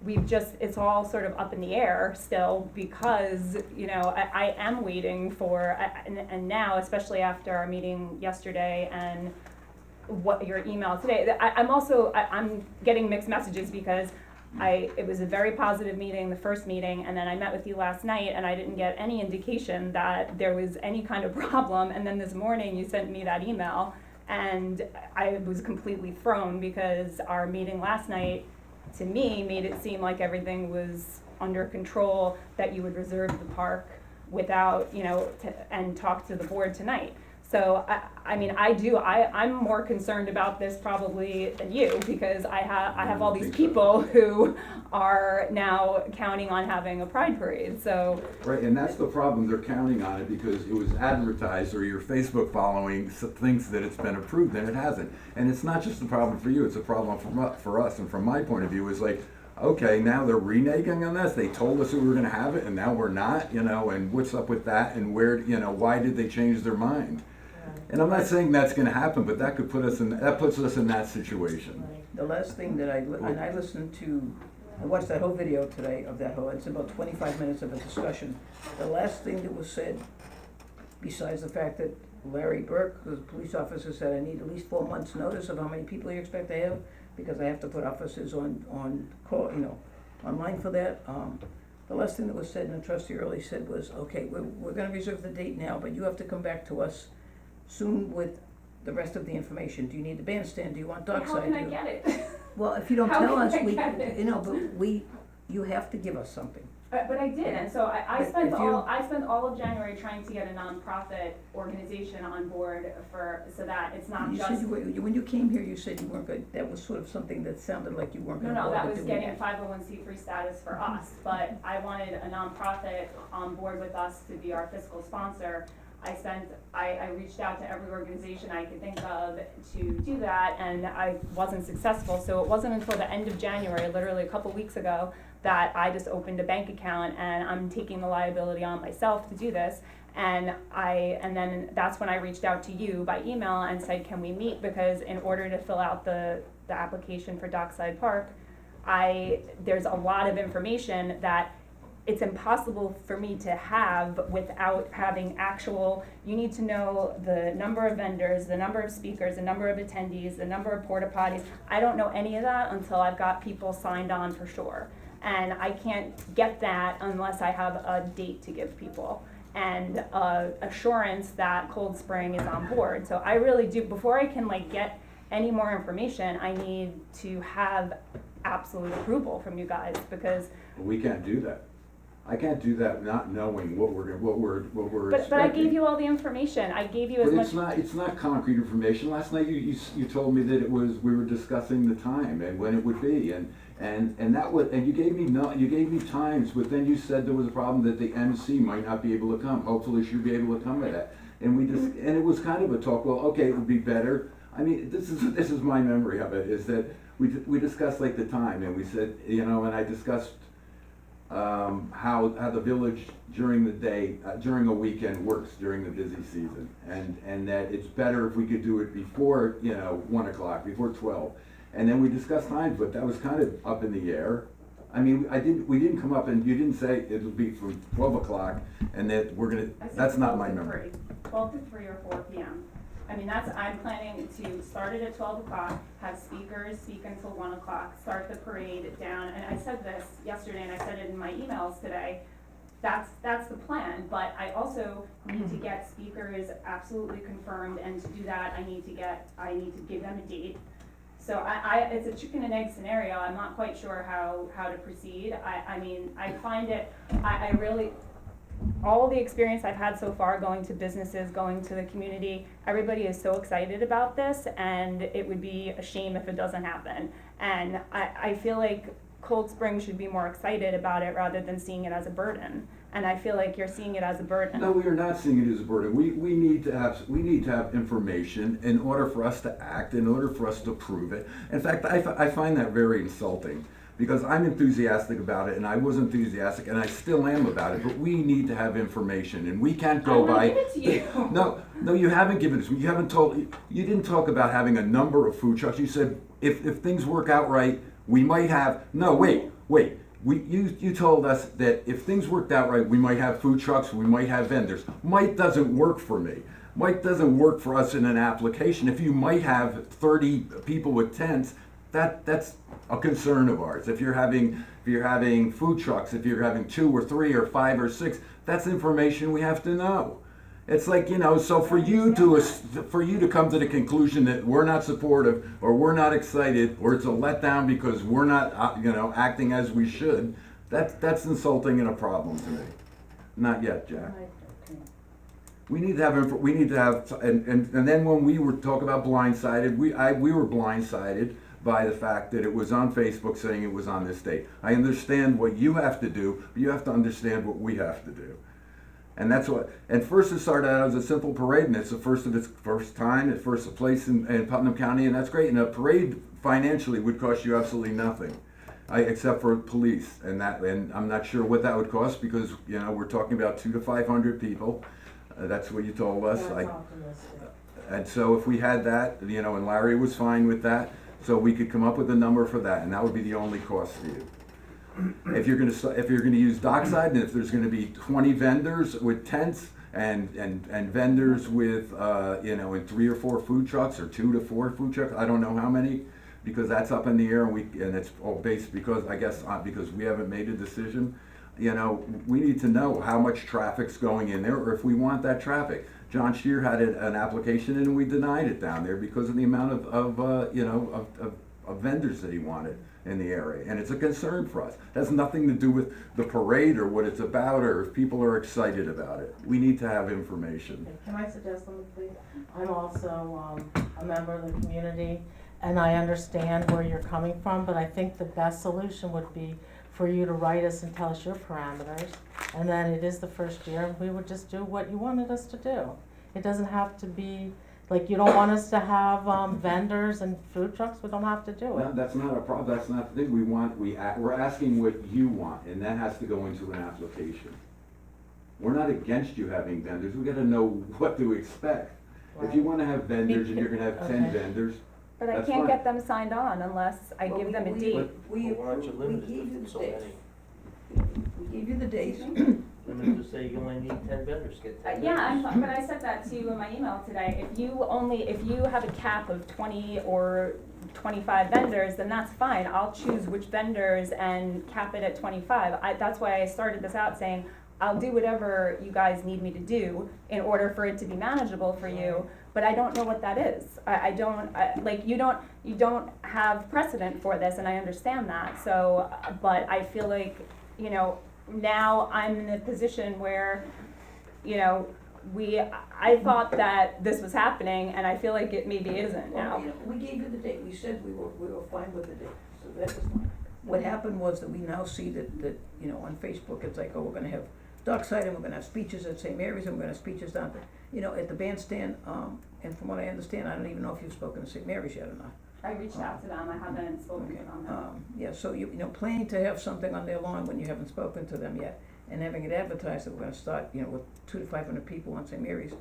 It's all sort of up in the air still, because, I am waiting for, and now, especially after our meeting yesterday and what your email today, I'm getting mixed messages, because it was a very positive meeting, the first meeting, and then I met with you last night, and I didn't get any indication that there was any kind of problem, and then this morning you sent me that email, and I was completely thrown, because our meeting last night, to me, made it seem like everything was under control, that you would reserve the park without, and talk to the board tonight. So, I'm more concerned about this probably than you, because I have all these people who are now counting on having a Pride parade, so. Right, and that's the problem, they're counting on it because it was advertised, or your Facebook following thinks that it's been approved, and it hasn't. And it's not just a problem for you, it's a problem for us, and from my point of view, it's like, okay, now they're reneging on this, they told us we were gonna have it, and now we're not, and what's up with that, and where, why did they change their mind? And I'm not saying that's gonna happen, but that puts us in that situation. The last thing that I watched that whole video today of that whole, it's about 25 minutes of a discussion. The last thing that was said, besides the fact that Larry Burke, who's a police officer, said, I need at least 4 months' notice of how many people you expect to have, because I have to put officers on call, online for that. The last thing that was said, and Trustee Early said, was, okay, we're gonna reserve the date now, but you have to come back to us soon with the rest of the information. Do you need the bandstand? Do you want dockside? How can I get it? Well, if you don't How tell can us, I we, get it? you have to give us something. But I did, and so I But spent if you- all of January trying to get a nonprofit organization on board so that it's not You just. said when you came here, you said you weren't good, that was sort of something that sounded like you weren't gonna No, bother that doing was that. getting 501c3 status for us, but I wanted a nonprofit on board with us to be our fiscal sponsor. I reached out to every organization I could think of to do that, and I wasn't successful. So it wasn't until the end of January, literally a couple weeks ago, that I just opened a bank account, and I'm taking the liability on myself to do this. And then that's when I reached out to you by email and said, can we meet? Because in order to fill out the application for Dockside Park, there's a lot of information that it's impossible for me to have without having you need to know the number of vendors, the number of speakers, the number of attendees, the number of porta potties. I don't know any of that until I've got people signed on for sure. And I can't get that unless I have a date to give people and assurance that Cold Spring is on board. So I really do, before I can get any more information, I need to have absolute approval from you guys, because We can't do that. I can't do that not knowing what we're But expecting. I gave you all the information. I gave you as But much. it's not concrete information. Last night you told me that we were discussing the time and when it would be, and you gave me times, but then you said there was a problem that the MC might not be able to come. Hopefully she'll be able to come to that. And it was kind of a talk. Well, okay, it would be better. I mean, this is my memory of it, is that we discussed the time, and we said, and I discussed how the village during the day, during a weekend works during the busy season, and that it's better if we could do it before 1 o'clock, before 12, and then we discussed times, but that was kind of up in the air. I mean, we didn't come up and you didn't say it would be from 12 o'clock, and that that's not my memory. 12 to 3 or 4 p.m. I mean, I'm planning to start it at 12 o'clock, have speakers speak until 1 o'clock, start the parade down, and I said this yesterday and I said it in my emails today. That's the plan, but I also need to get speakers absolutely confirmed, and to do that, I need to give them a date. So it's a chicken and egg scenario. I'm not quite sure how to proceed. I mean, I find it, I really, all the experience I've had so far going to businesses, going to the community, everybody is so excited about this, and it would be a shame if it doesn't happen. And I feel like Cold Spring should be more excited about it rather than seeing it as a burden. And I feel like you're seeing it as a burden. No, we are not seeing it as a burden. We need to have information in order for us to act, in order for us to prove it. In fact, I find that very insulting, because I'm enthusiastic about it, and I was enthusiastic, and I still am about it, but we need to have information, and we can't go by. I'm gonna give it to you. No, you haven't given it to me. You didn't talk about having a number of food trucks. You said if things work out right, we might have, no, wait. You told us that if things worked out right, we might have food trucks, we might have vendors. Might doesn't work for me. Might doesn't work for us in an application. If you might have 30 people with tents, that's a concern of ours. If you're having food trucks, if you're having 2 or 3 or 5 or 6, that's information we have to know. It's like, so for you to come to the conclusion that we're not supportive, or we're not excited, or it's a letdown because we're not, acting as we should, that's insulting and a problem to me. Not yet, Jack. We need to have, and then when we were talking about blindsided, we were blindsided by the fact that it was on Facebook saying it was on this date. I understand what you have to do, but you have to understand what we have to do. And that's what, and first it started out as a simple parade, and it's the first of its time, it's first place in Putnam County, and that's great. And a parade financially would cost you absolutely nothing, except for police, and I'm not sure what that would cost, because we're talking about 200 to 500 people. That's what you told us. And so if we had that, and Larry was fine with that, so we could come up with a number for that, and that would be the only cost to you. If you're gonna use Dockside, and if there's gonna be 20 vendors with tents and vendors with and 3 or 4 food trucks, or 2 to 4 food trucks, I don't know how many, because that's up in the air, and it's all based because we haven't made a decision. We need to know how much traffic's going in there, or if we want that traffic. John Shear had an application, and we denied it down there because of the amount of vendors that he wanted in the area, and it's a concern for us. It has nothing to do with the parade or what it's about, or if people are excited about it. We need to have information. Can I suggest something, please? I'm also a member of the community, and I understand where you're coming from, but I think the best solution would be for you to write us and tell us your parameters. And then it is the first year, and we would just do what you wanted us to do. It doesn't have to be, like, you don't want us to have vendors and food trucks, we don't have to do No, it. that's not a problem, that's not the thing, we're asking what you want, and that has to go into an application. We're not against you having vendors, we gotta know what to expect. If you wanna have vendors and you're gonna have 10 Okay. vendors, But I That's can't fine. get them signed on unless I Well, give them a we- date. We Why aren't you limited gave you to the so dates. many? We gave you the dates. Limited to say you only need 10 vendors, get 10 Yeah, vendors. but I said that to you in my email today. If you have a cap of 20 or 25 vendors, then that's fine. I'll choose which vendors and cap it at 25. That's why I started this out saying, I'll do whatever you guys need me to do in order for it to be manageable for you, but I don't know what that is. You don't have precedent for this, and I understand that, so, but I feel like, you know, now I'm in a position where, you know, I thought that this was happening, and I feel like it maybe isn't Well, now. you know, we gave you the date, we said we were fine with the date, so that was fine. What happened was that we now see that, you know, on Facebook, it's like, oh, we're gonna have Dockside, and we're gonna have speeches at St. Mary's, and we're gonna have speeches down there, you know, at the bandstand, and from what I understand, I don't even know if you've spoken to St. Mary's yet or not. I reached out to them, I haven't spoken to them now. Yeah, so you know, planning to have something on their lawn when you haven't spoken to them yet, and having it advertised that we're gonna start, you know, with 200 to 500 people on St. Mary's,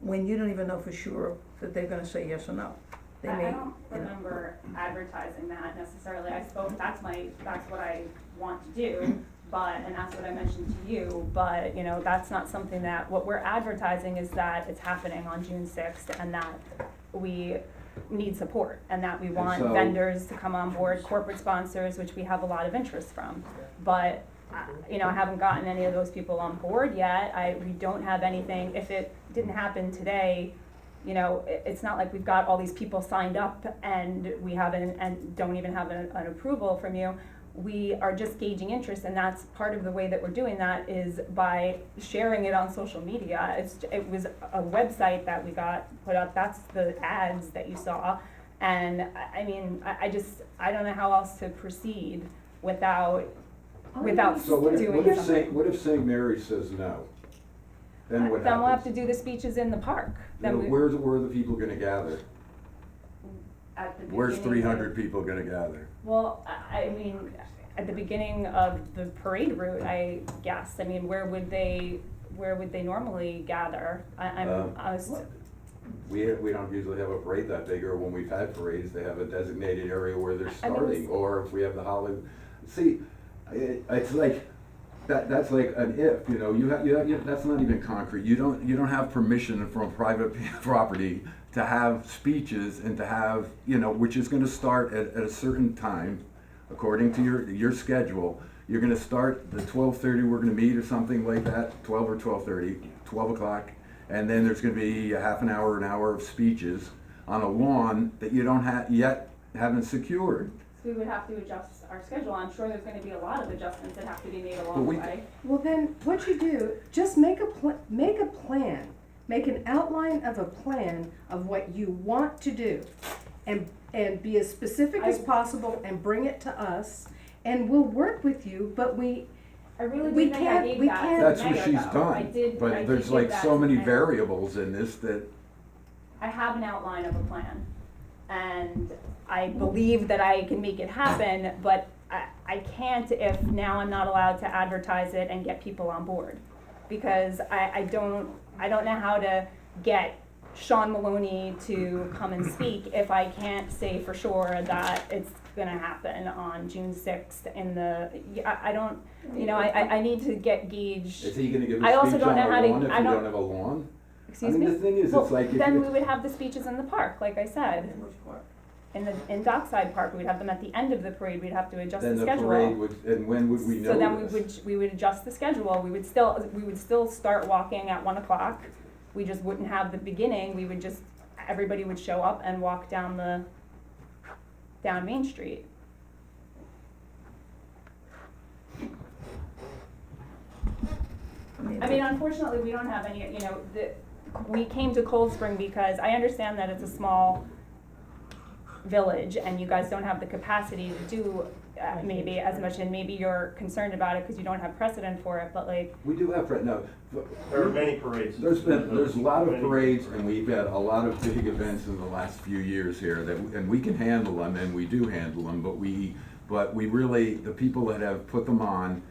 when you don't even know for sure that they're gonna say yes or no. They may, I don't you know. remember advertising that necessarily. I spoke, that's what I want to do, and that's what I mentioned to you, but, you know, that's not something that, what we're advertising is that it's happening on June 6th, and that we need support, and that we want so- vendors to come on board, corporate sponsors, which we have a lot of interest from. But, you know, I haven't gotten any of those people on board yet. We don't have anything, if it didn't happen today, you know, it's not like we've got all these people signed up and we haven't, and don't even have an approval from you. We are just gauging interest, and that's part of the way that we're doing that is by sharing it on social media. It was a website that we got put up, that's the ads that you saw. And I mean, I don't know how else to proceed without so what doing something. if St. Mary's says no? Then what happens? Then we'll have to do the speeches in the park. You know, where are the people gonna gather? At the Where's beginning of- 300 people gonna gather? Well, I mean, at the beginning of the parade route, I guess, I mean, where would they normally gather? I was, We don't usually have a parade that big, or when we've had parades, they have a designated area where they're I mean, starting, or if we have the holiday. See, it's like, that's like an if, you know, you have, that's not even concrete. You don't have permission from private property to have speeches and to have, you know, which is gonna start at a certain time, according to your schedule. You're gonna start at 12:30, we're gonna meet or something like that, 12 or 12:30, 12 o'clock. And then there's gonna be a half an hour of speeches on a lawn that you haven't secured. so we would have to adjust our schedule. I'm sure there's gonna be a lot of adjustments that have to be made But along the we- way. Well, then, what you do, just make a plan, make an outline of a plan of what you want to do, and be as specific as possible, and bring it to us, and we'll work with you, but I really we do think I can't- gave we that can't- That's to what Mayor, she's though. done, I did but there's give like that so to many Mayor. variables in this that, I have an outline of a plan, and I believe that I can make it happen, but I can't if now I'm not allowed to advertise it and get people on board. Because I don't know how to get Sean Maloney to come and speak if I can't say for sure that it's gonna happen on June 6th I don't, you know, I need to get gauged. is he gonna give I a also speech don't on know a how to- lawn if I you don't- don't have a lawn? Excuse I mean, me? the thing is, Well, it's like if then you- we would have the speeches in the park, like I said. In Dockside Park, we'd have them at the end of the parade, we'd have to adjust Then the the schedule. parade would, and when would we know So then this? we would adjust the schedule, we would still start walking at 1 o'clock. We just wouldn't have the beginning, everybody would show up and walk down Main Street. I mean, unfortunately, we don't have any, you know, we came to Cold Spring because I understand that it's a small village and you guys don't have the capacity to do maybe as much, and maybe you're concerned about it because you don't have precedent for it, but like, We do have, no, There are many parades. there's a lot of Many- parades, and we've had a lot of big events in the last few years here that, and we can handle them, and we do handle them, but we really, the people that have put them on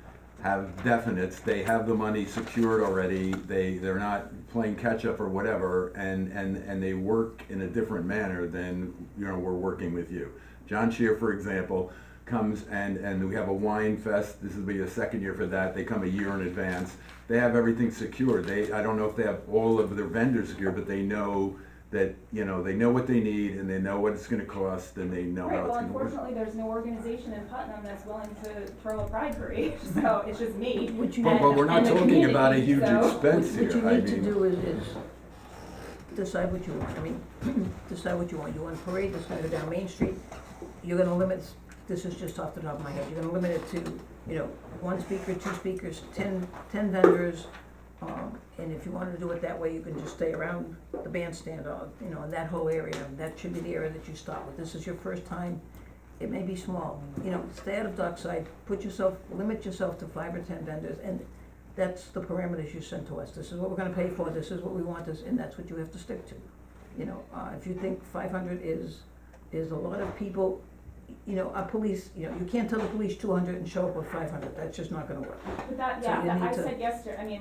have definites, they have the money secured already, they're not playing catch-up or whatever, and they work in a different manner than, we're working with you. John Shear, for example, comes and we have a wine fest, this will be the second year for that, they come a year in advance, they have everything secured, I don't know if they have all of their vendors secured, but they know that, they know what they need, and they know what it's gonna cost, and they know right, how it's well, gonna work. unfortunately, there's no organization in Putnam that's willing to throw a pride parade, so it's just me. What you But we're not and the talking about a community, huge so- expense What you here, I need to mean, do is decide what you want, decide what you want. You want a parade that's gonna go down Main Street, you're gonna limit, this is just off the top of my head, you're gonna limit it to, one speaker, two speakers, 10 vendors, and if you wanted to do it that way, you can just stay around the bandstand, in that whole area, that should be the area that you start with. This is your first time, it may be small, stay out of Dockside, limit yourself to 5 or 10 vendors, and that's the parameters you sent to us. This is what we're gonna pay for, this is what we want, and that's what you have to stick to. If you think 500 is a lot of people, a police, you can't tell the police 200 and show up with 500, that's just not gonna work. But that, So yeah, you that need I to- said yesterday,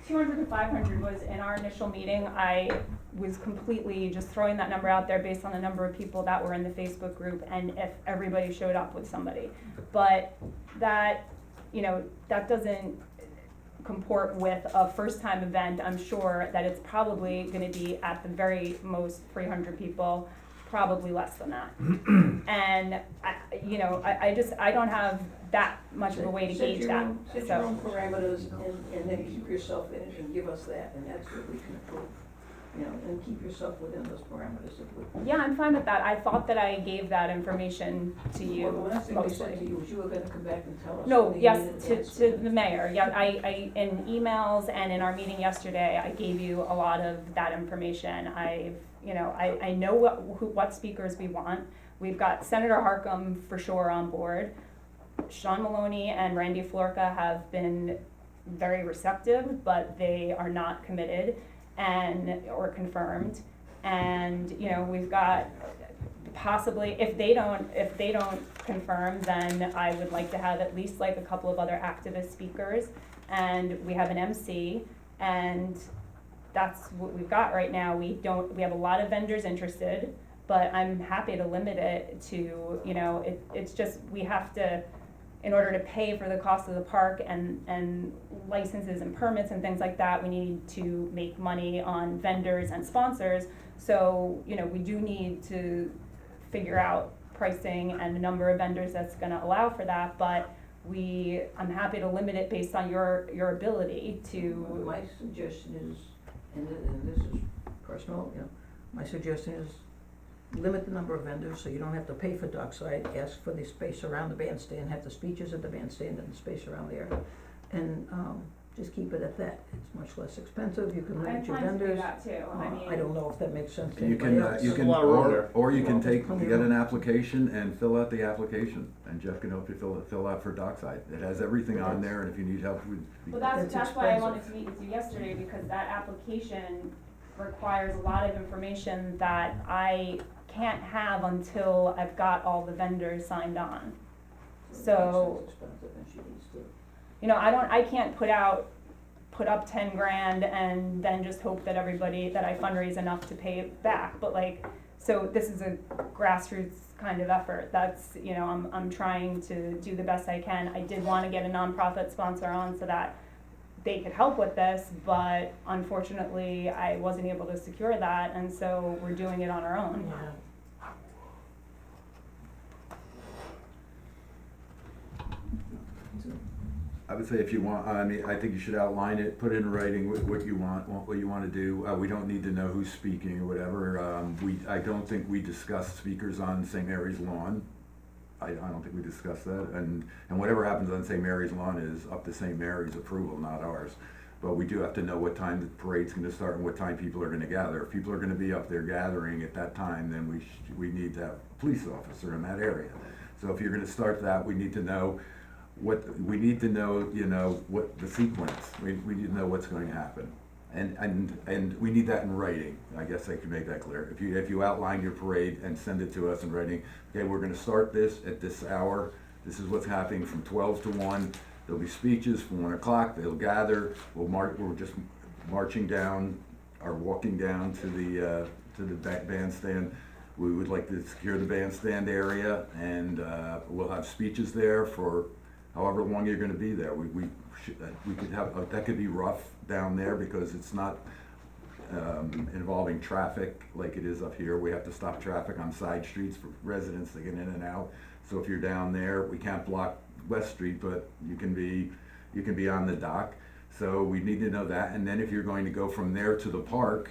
200 to 500 was in our initial meeting. I was completely just throwing that number out there based on the number of people that were in the Facebook group and if everybody showed up with somebody. But that, that doesn't comport with a first-time event. I'm sure that it's probably gonna be at the very most 300 people, probably less than that. And, I don't have that much of a way to Set gauge your that, own- Set so. your own parameters and then keep yourself in it and give us that, and that's what we can approve. And keep yourself within those parameters if we. Yeah, I'm fine with that. I thought that I gave that information to you Well, the last thing we said to mostly. you was you were gonna come back and tell us. No, whether you yes, needed to that. the mayor. Yeah, I, in emails and in our meeting yesterday, I gave you a lot of that information. I know what speakers we want. We've got Senator Harkam for sure on board. Sean Maloney and Randy Florka have been very receptive, but they are not committed or confirmed. And, we've got possibly, if they don't confirm, then I would like to have at least like a couple of other activist speakers. And we have an MC, and that's what we've got right now. We have a lot of vendors interested, but I'm happy to limit it to, it's just, we have to, in order to pay for the cost of the park and licenses and permits and things like that, we need to make money on vendors and sponsors. So, we do need to figure out pricing and the number of vendors that's gonna allow for that, but I'm happy to limit it based on your ability to. My suggestion is, and this is personal, my suggestion is limit the number of vendors, so you don't have to pay for Dockside, ask for the space around the bandstand, have the speeches at the bandstand and the space around there. And, just keep it at that, it's much less expensive, you can I'm limit your trying to do vendors. that too, I don't know if that makes sense to you anybody can, else. you There's can, a lot of room there. or you can There's plenty of get room. an application and fill out the application, and Jeff can help you fill out for Dockside. It has everything on there, and if you need help, Well, That's that's why I wanted expensive. to meet with you yesterday, because that application requires a lot of information that I can't have until I've got all the vendors signed on. So, It's expensive and she needs to. I can't put up 10 grand and then just hope that that I fundraise enough to pay it back, but so this is a grassroots kind of effort. That's, I'm trying to do the best I can. I did want to get a nonprofit sponsor on so that they could help with this, but unfortunately, I wasn't able to secure that, and so we're doing it on our own. I would say if you want, I think you should outline it, put it in writing what you wanna do. We don't need to know who's speaking or whatever. I don't think we discussed speakers on St. Mary's lawn. I don't think we discussed that, and whatever happens on St. Mary's lawn is up to St. Mary's approval, not ours. But we do have to know what time the parade's gonna start and what time people are gonna gather. If people are gonna be up there gathering at that time, then we need to have a police officer in that area. So if you're gonna start that, we need to know what the sequence, we need to know what's going to happen. And we need that in writing, I guess I could make that clear. If you outline your parade and send it to us in writing, okay, we're gonna start this at this hour, this is what's happening from 12 to 1, there'll be speeches from 1 o'clock, they'll gather, we're just marching down, or walking down to the bandstand. We would like to secure the bandstand area, and we'll have speeches there for however long you're gonna be there. We could have, that could be rough down there because it's not involving traffic like it is up here. We have to stop traffic on side streets for residents to get in and out. So if you're down there, we can't block West Street, but you can be on the dock. So we need to know that, and then if you're going to go from there to the park,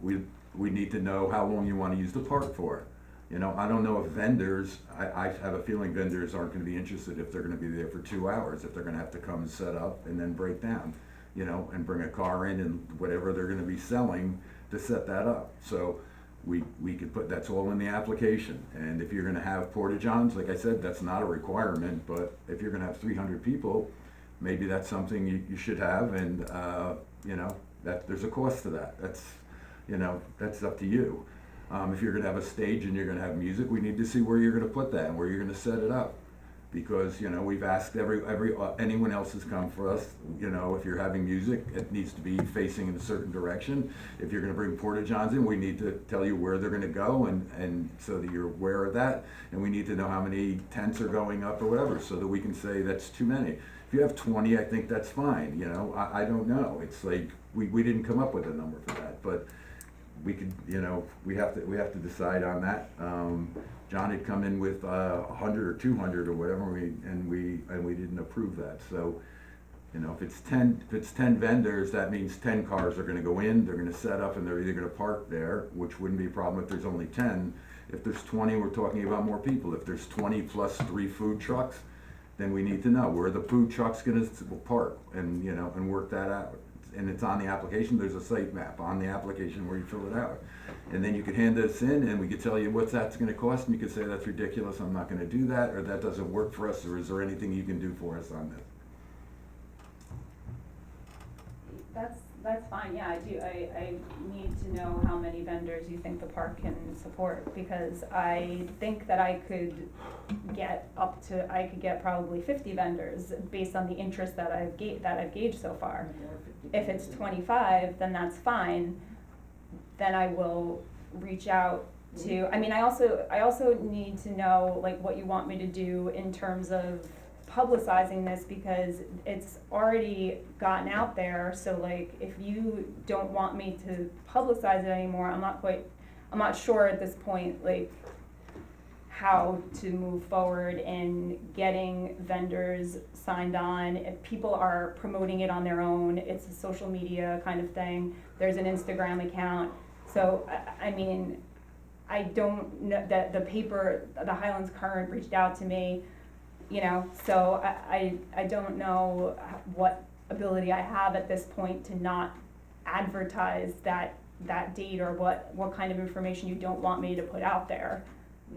we need to know how long you wanna use the park for. You know, I don't know if vendors, I have a feeling vendors aren't gonna be interested if they're gonna be there for 2 hours, if they're gonna have to come and set up and then break down, you know, and bring a car in and whatever they're gonna be selling to set that up. So we could put, that's all in the application. And if you're gonna have porta-johns, like I said, that's not a requirement, but if you're gonna have 300 people, maybe that's something you should have, and, you know, that, there's a cost to that. That's, you know, that's up to you. If you're gonna have a stage and you're gonna have music, we need to see where you're gonna put that and where you're gonna set it up. Because, you know, we've asked anyone else has come for us, you know, if you're having music, it needs to be facing in a certain direction. If you're gonna bring porta-johns in, we need to tell you where they're gonna go, and so that you're aware of that. And we need to know how many tents are going up or whatever, so that we can say that's too many. If you have 20, I think that's fine, you know, I don't know. It's like, we didn't come up with a number for that, but we could, you know, we have to decide on that. John had come in with 100 or 200 or whatever, and we didn't approve that. So, you know, if it's 10 vendors, that means 10 cars are gonna go in, they're gonna set up, and they're either gonna park there, which wouldn't be a problem if there's only 10. If there's 20, we're talking about more people. If there's 20 plus 3 food trucks, then we need to know where the food truck's gonna park, and, you know, and work that out. And it's on the application, there's a site map on the application where you fill it out. And then you could hand this in, and we could tell you what that's gonna cost, and you could say, that's ridiculous, I'm not gonna do that, or that doesn't work for us, or is there anything you can do for us on this? That's fine, yeah, I need to know how many vendors you think the park can support, because I think that I could get probably 50 vendors based on the interest that I've gauged so far. If it's 25, then that's fine, then I will reach out to, I mean, I also need to know, like, what you want me to do in terms of publicizing this, because it's already gotten out there. So, like, if you don't want me to publicize it anymore, I'm not sure at this point, like, how to move forward in getting vendors signed on. If people are promoting it on their own, it's a social media kind of thing. There's an Instagram account. So, I mean, I don't know that the paper, the Highlands Current reached out to me, you know, so I don't know what ability I have at this point to not advertise that date, or what kind of information you don't want me to put out there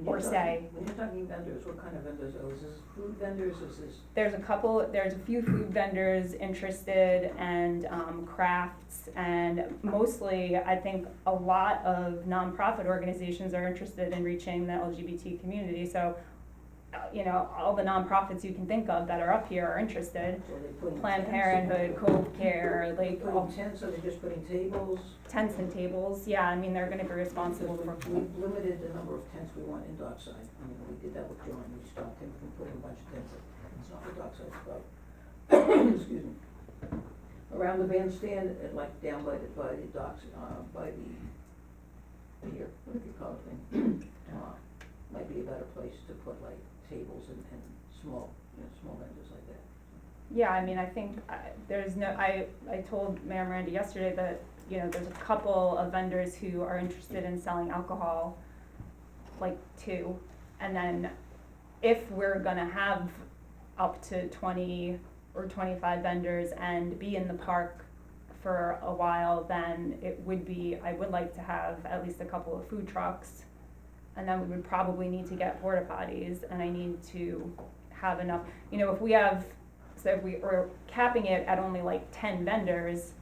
or say. When you're talking vendors, what kind of vendors? Oh, is this food vendors, is this? There's a few food vendors interested, and crafts, and mostly I think a lot of nonprofit organizations are interested in reaching the LGBT community. So, you know, all the nonprofits you can think of that are up here are interested. So they're putting Planned tents Parenthood, Cove Care, like Putting tents, or they're just putting tables? tents and tables. Yeah, I mean, they're gonna be responsible for. We've limited the number of tents we want in Dockside. I mean, we did that with John, we stopped him from putting a bunch of tents. It's not the Dockside Club. Excuse me. Around the bandstand, like down by the docks, by the pier, what do you call it, might be a better place to put, like, tables and small vendors like that. Yeah, I mean, I think I told Mayor Miranda yesterday that, you know, there's a couple of vendors who are interested in selling alcohol, like 2, and then if we're gonna have up to 20 or 25 vendors and be in the park for a while, then I would like to have at least a couple of food trucks. And then we would probably need to get porta potties, and I need to have enough, if we're capping it at only like 10 vendors,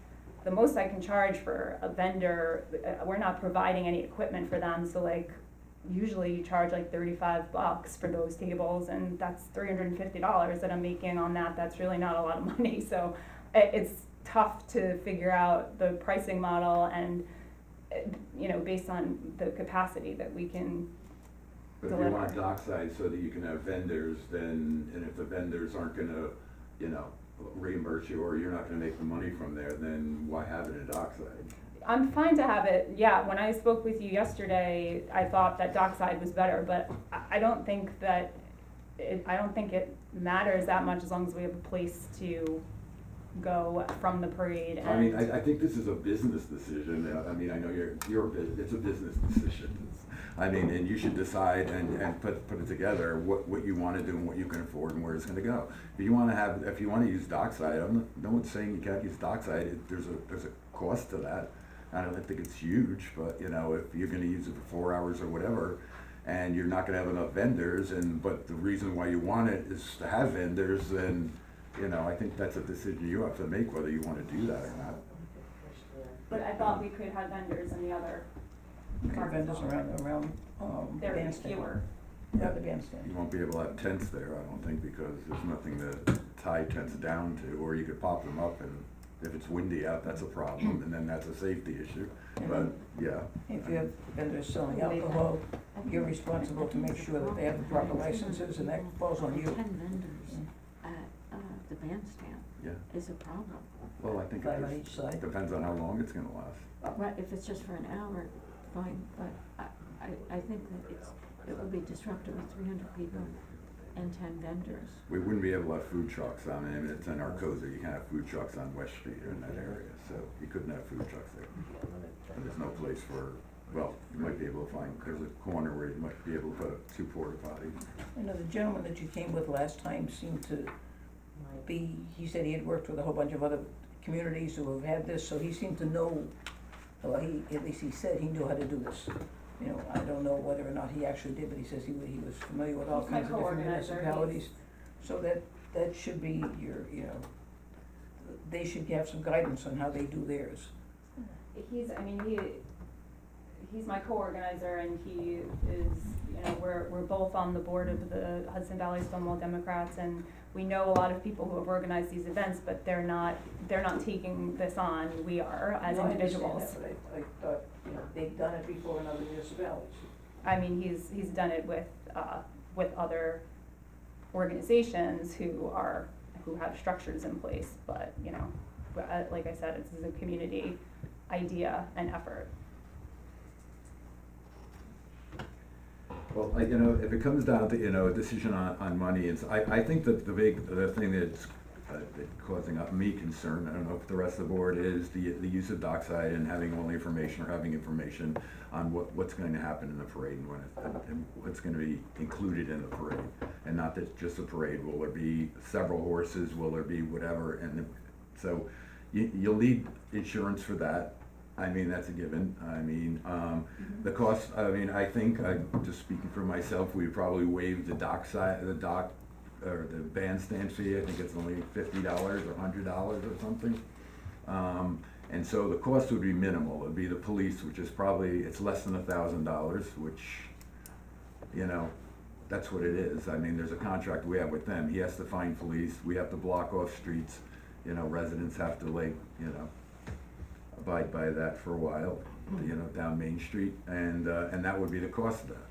the most I can charge for a vendor, we're not providing any equipment for them, so like, usually you charge like $35 for those tables, and that's $350 that I'm making on that. That's really not a lot of money, so it's tough to figure out the pricing model and, based on the capacity that we can But if you deliver. want dockside so that you can have vendors, then, and if the vendors aren't gonna, reimburse you, or you're not gonna make the money from there, then why have it at dockside? I'm fine to have it, yeah, when I spoke with you yesterday, I thought that dockside was better, but I don't think it matters that much as long as we have a place to go from the parade and. I mean, I think this is a business decision. I mean, I know it's a business decision. And you should decide and put it together, what you wanna do and what you can afford and where it's gonna go. If you wanna use dockside, no one's saying you can't use dockside. There's a cost to that. I don't think it's huge, but if you're gonna use it for 4 hours or whatever, and you're not gonna have enough vendors, but the reason why you want it is to have vendors, then, I think that's a decision you have to make, whether you wanna do that or not. But I thought we could have vendors in the other parts. Vendors around, There would be bandstand. fewer. Yeah, the bandstand. You won't be able to have tents there, I don't think, because there's nothing to tie tents down to, or you could pop them up, and if it's windy out, that's a problem, and then that's a safety issue, but, yeah. If you have vendors selling alcohol, you're responsible to make sure that they have the proper licenses, and that falls on you. 10 vendors at the bandstand Yeah. is a problem. Well, I think Five on it each side. depends on how long it's gonna last. Well, if it's just for an hour, fine, but I think that it would be disruptive with 300 people and 10 vendors. We wouldn't be able to have food trucks, it's in our code that you can't have food trucks on West Street or in that area, so you couldn't have food trucks there. And there's no place you might be able to find, there's a corner where you might be able to put 2 porta potties. The gentleman that you came with last time seemed to he said he had worked with a whole bunch of other communities who have had this, so he seemed to know, at least he said he knew how to do this. I don't know whether or not he actually did, but he says he was familiar with all He's my kinds of different co-organizer. municipalities. So that should be they should have some guidance on how they do theirs. He's my co-organizer, and he is, we're both on the board of the Hudson Valley Stonewall Democrats, and we know a lot of people who have organized these events, but they're not taking this on. We are as No, I understand individuals. that, but I thought, they've done it before in other municipalities. I mean, he's done it with other organizations who have structures in place, but, like I said, this is a community idea and effort. Well, if it comes down to, a decision on money, I think that the thing that's causing me concern, I don't know if the rest of the board, is the use of dockside and having all the information, or having information on what's going to happen in the parade and what's going to be included in the parade, and not that just a parade. Will there be several horses? Will there be whatever? And so you'll need insurance for that. That's a given. The cost, I think, just speaking for myself, we'd probably waive the or the bandstand fee. I think it's only $50 or $100 or something. And so the cost would be minimal. It'd be the police, which is it's less than $1,000, which, that's what it is. There's a contract we have with them. He has to find police. We have to block off streets. Residents have to abide by that for a while, down Main Street, and that would be the cost of that.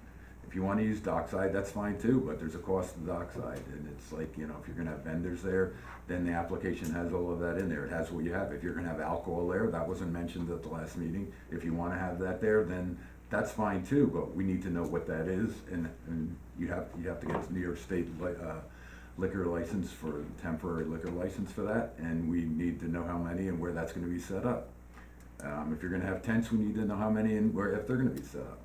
If you wanna use dockside, that's fine too, but there's a cost to dockside, and it's if you're gonna have vendors there, then the application has all of that in there. It has what you have. If you're gonna have alcohol there, that wasn't mentioned at the last meeting. If you wanna have that there, then that's fine too, but we need to know what that is, and you have to get New York State liquor license for temporary liquor license for that, and we need to know how many and where that's gonna be set up. If you're gonna have tents, we need to know how many and if they're gonna be set up.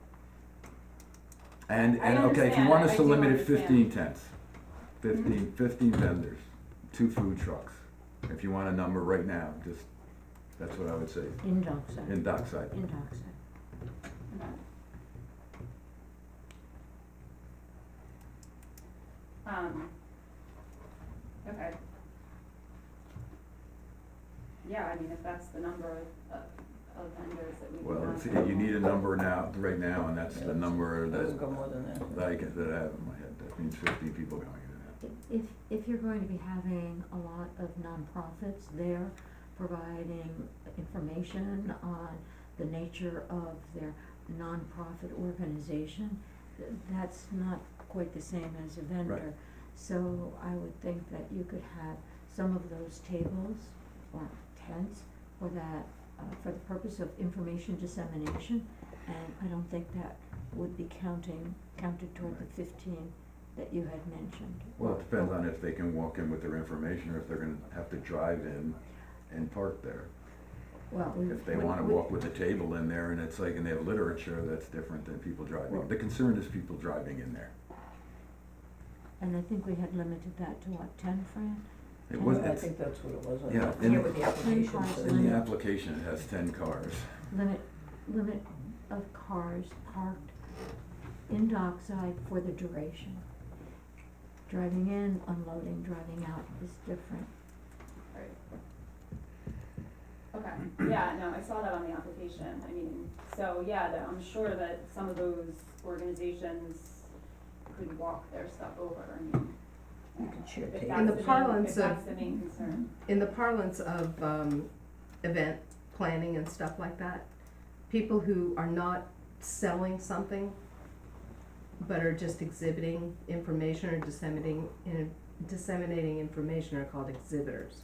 And okay, if you want us to limit it 15 tents, 15 vendors, 2 food trucks. If you want a number right now, just, that's what I would say, In Dockside. in Dockside. In Dockside. Okay. Yeah, I mean, if that's the number of vendors that we Well, can see, have. you need a number now, right now, and that's the number Doesn't that, go more than that. that I have in my head, that means 15 people going in and out. If you're going to be having a lot of nonprofits there providing information on the nature of their nonprofit organization, that's not quite the same as a vendor. Right. So I would think that you could have some of those tables or tents for that, for the purpose of information dissemination, and I don't think that would be counted toward the 15 that you had mentioned. Well, it depends on if they can walk in with their information, or if they're gonna have to drive in and park there. Well, If they wanna walk with a table in there and it's like, and they have literature, that's different than people driving. The concern is people driving in there. And I think we had limited that to what, 10, Fran? It was, I it's, think that's what it was. yeah, I forget what the application cars says. in the application, it has 10 cars. Limit of cars parked in Dockside for the duration. Driving in, unloading, driving out is different. Okay, yeah, no, I saw that on the application, I mean, so, yeah, I'm sure that some of those organizations could walk their stuff over, I mean, You can share if tables. that's In the the main, parlance if that's of- the main concern. In the parlance of event planning and stuff like that, people who are not selling something, but are just exhibiting information or disseminating information are called exhibitors.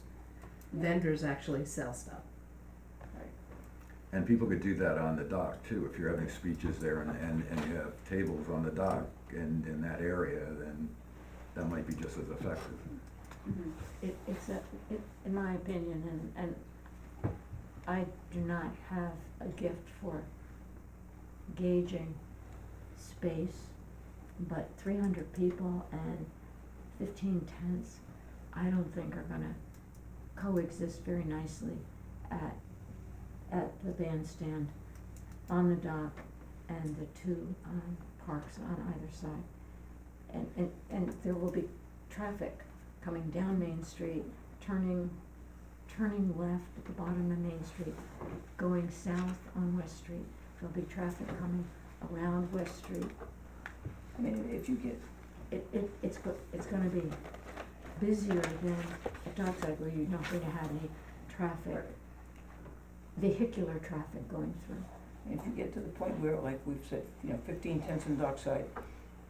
Vendors actually sell stuff. And people could do that on the dock too, if you're having speeches there and you have tables on the dock in that area, then that might be just as effective. In my opinion, and I do not have a gift for gauging space, but 300 people and 15 tents, I don't think are gonna coexist very nicely at the bandstand, on the dock, and the 2 parks on either side. And there will be traffic coming down Main Street, turning left at the bottom of Main Street, going south on West Street. There'll be traffic coming around West Street. I mean, if you get, It's gonna be busier than at Dockside, where you're not gonna have any traffic, vehicular traffic going through. if you get to the point where, like we've said, 15 tents in Dockside,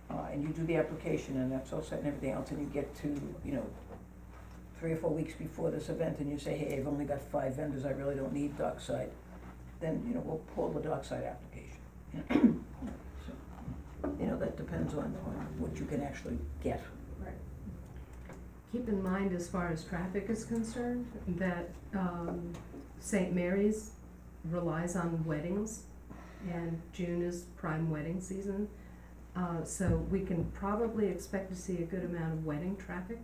and you do the application and that's all set and everything else, and you get to, 3 or 4 weeks before this event, and you say, hey, I've only got 5 vendors, I really don't need Dockside, then, we'll pull the Dockside application. So, that depends on what you can actually get. Right. Keep in mind, as far as traffic is concerned, that St. Mary's relies on weddings, and June is prime wedding season. So we can probably expect to see a good amount of wedding traffic.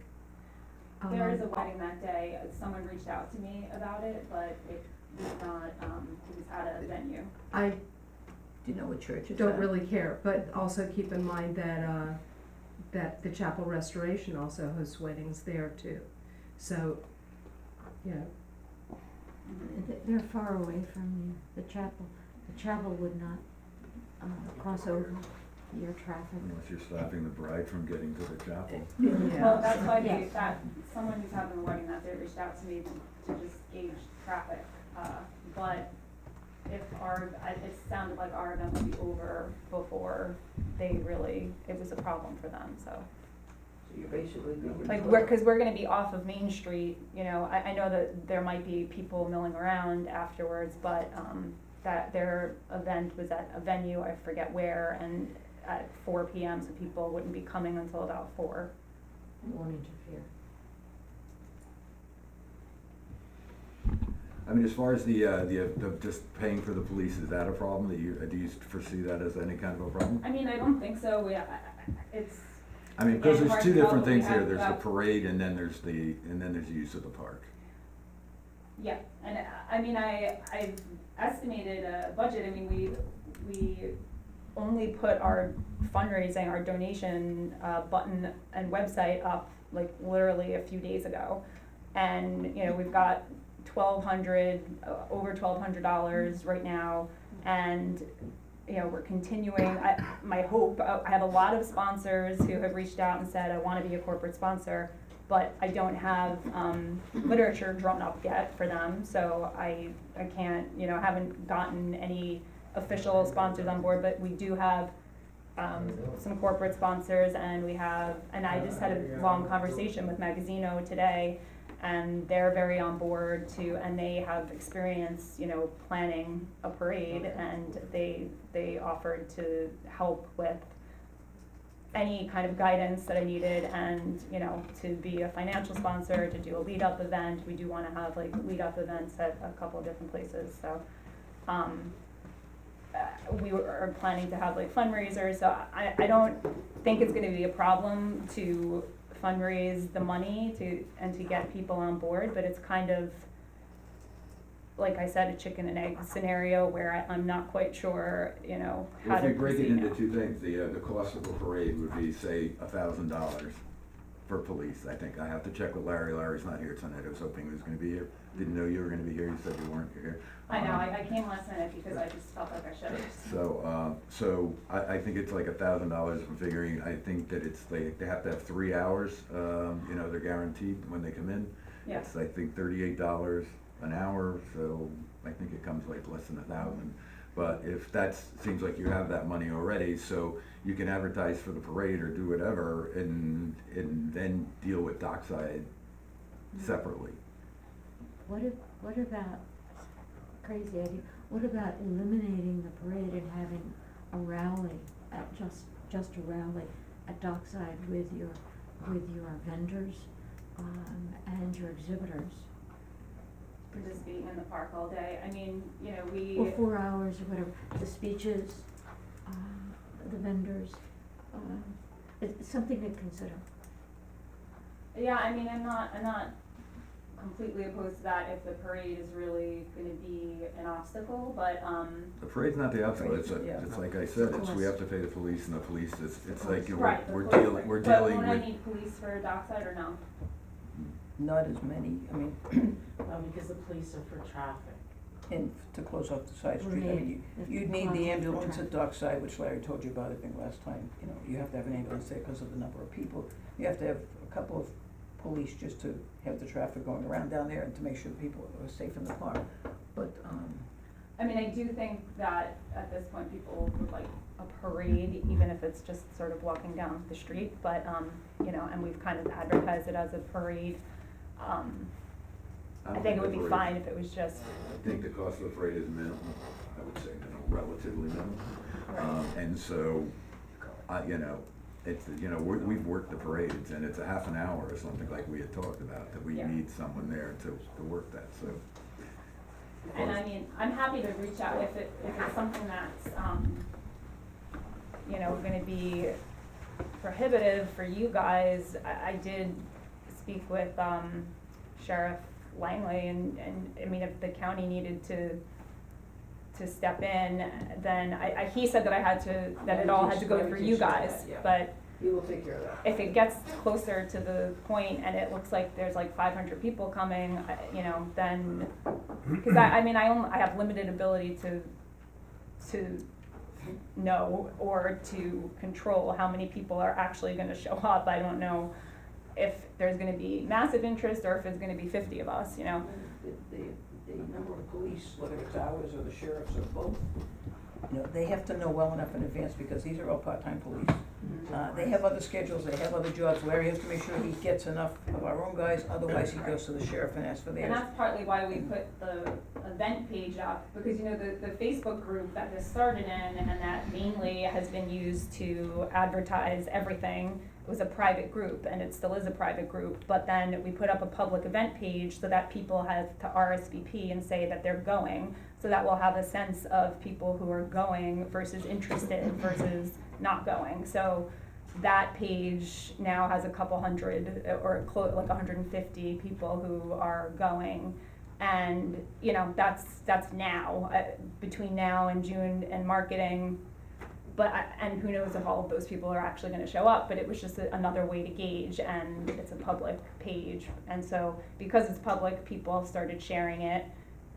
There is a wedding that day, someone reached out to me about it, but it was not, it was at a venue. I Do you know what church it's at? don't really care, but also keep in mind that that the Chapel Restoration also hosts weddings there too. So, They're far away from you, the chapel would not, cross over your traffic. Unless you're stopping the bride from getting to the chapel. Well, that's why Yes. someone who's having a wedding that day reached out to me to just gauge traffic, but if it sounded like our event would be over before it was a problem for them, so. So you're basically. Cause we're gonna be off of Main Street, I know that there might be people milling around afterwards, but, that their event was at a venue, I forget where, and at 4 PM, so people wouldn't be coming until about 4. It won't interfere. I mean, as far as the just paying for the police, is that a problem? Do you foresee that as any kind of a problem? I mean, I don't think so, I mean, because And there's two Park and different Oak, we things here, have there's the about- parade and then there's the use of the park. Yeah, and I mean, I've estimated a budget, I mean, we only put our fundraising, our donation, button and website up like literally a few days ago. And, you know, we've got over $1,200 right now, and, you know, we're continuing, my hope, I have a lot of sponsors who have reached out and said, I wanna be a corporate sponsor, but I don't have, literature drawn up yet for them, so I can't, you know, haven't gotten any official sponsors on board, but we do have, some corporate sponsors, and I just had a long conversation with Magazzino today, and they're very on board too, and they have experience, you know, planning a parade, and they offered to help with any kind of guidance that I needed, and, you know, to be a financial sponsor, to do a lead-up event. We do wanna have like lead-up events at a couple of different places, so, we are planning to have like fundraisers, so I don't think it's gonna be a problem to fundraise the money to get people on board, but it's kind of, like I said, a chicken and egg scenario where I'm not quite sure, you know, how If to we break it proceed into now. two things, the cost of a parade would be, say, $1,000 for police, I think. I have to check with Larry. Larry's not here tonight. I was hoping he was gonna be here. Didn't know you were gonna be here. You said you weren't here. I know, I came last minute because I just felt like I should. So I think it's like $1,000 for figuring. I think that it's like, they have to have 3 hours, you know, they're guaranteed when they come in. Yeah. It's, I think, $38 an hour, so I think it comes like less than 1,000. But if seems like you have that money already, so you can advertise for the parade or do whatever, and then deal with Dockside separately. What about, crazy idea, what about eliminating the parade and having a rally at just a rally at Dockside with your vendors, and your exhibitors? For just being in the park all day, I mean, you know, Or 4 hours or whatever, the speeches, the vendors, it's something to consider. Yeah, I mean, I'm not completely opposed to that if the parade is really gonna be an obstacle, but, The parade's not the obstacle, it's Yeah. like I said, we have to pay the police, and the police, it's like, right, the we're police- dealing with. But won't I need police for Dockside or no? Not as many, I mean, Because the police are for traffic. and to close off the side street, I mean, you'd need the ambulance at Dockside, which Larry told you about, I think, last time. You know, you have to have an ambulance there because of the number of people. You have to have a couple of police just to have the traffic going around down there and to make sure people are safe in the park. But, I mean, I do think that at this point, people would like a parade, even if it's just sort of walking down the street, but, you know, and we've kind of advertised it as a parade. I think it would be fine if it was just, I think the cost of the parade is minimal, I would say minimal, relatively minimal. And so, you know, it's, you know, we've worked the parades, and it's a half an hour or something like we had talked about, that we Yeah. need someone there to work that, so. and I mean, I'm happy to reach out if it's something that's, you know, gonna be prohibitive for you guys. I did speak with, Sheriff Langley, and I mean, if the county needed to step in, then he said that it all had to go through you guys, but he will take care of that. if it gets closer to the point and it looks like there's like 500 people coming, you know, then, because I mean, I have limited ability to know or to control how many people are actually gonna show up. I don't know if there's gonna be massive interest or if it's gonna be 50 of us, you know. The number of police, whether it's ours or the sheriff's or both, you know, they have to know well enough in advance, because these are all part-time police. They have other schedules, they have other jobs. Larry has to make sure he gets enough of our own guys, otherwise he goes to the sheriff and asks for And theirs. that's partly why we put the event page up, because, you know, the Facebook group that this started in and that mainly has been used to advertise everything, it was a private group, and it still is a private group, but then we put up a public event page so that people have to RSVP and say that they're going, so that we'll have a sense of people who are going versus interested versus not going. So that page now has a couple hundred or like 150 people who are going. And, you know, that's now, between now and June and marketing. But, and who knows if all of those people are actually gonna show up, but it was just another way to gauge, and it's a public page. And so, because it's public, people started sharing it,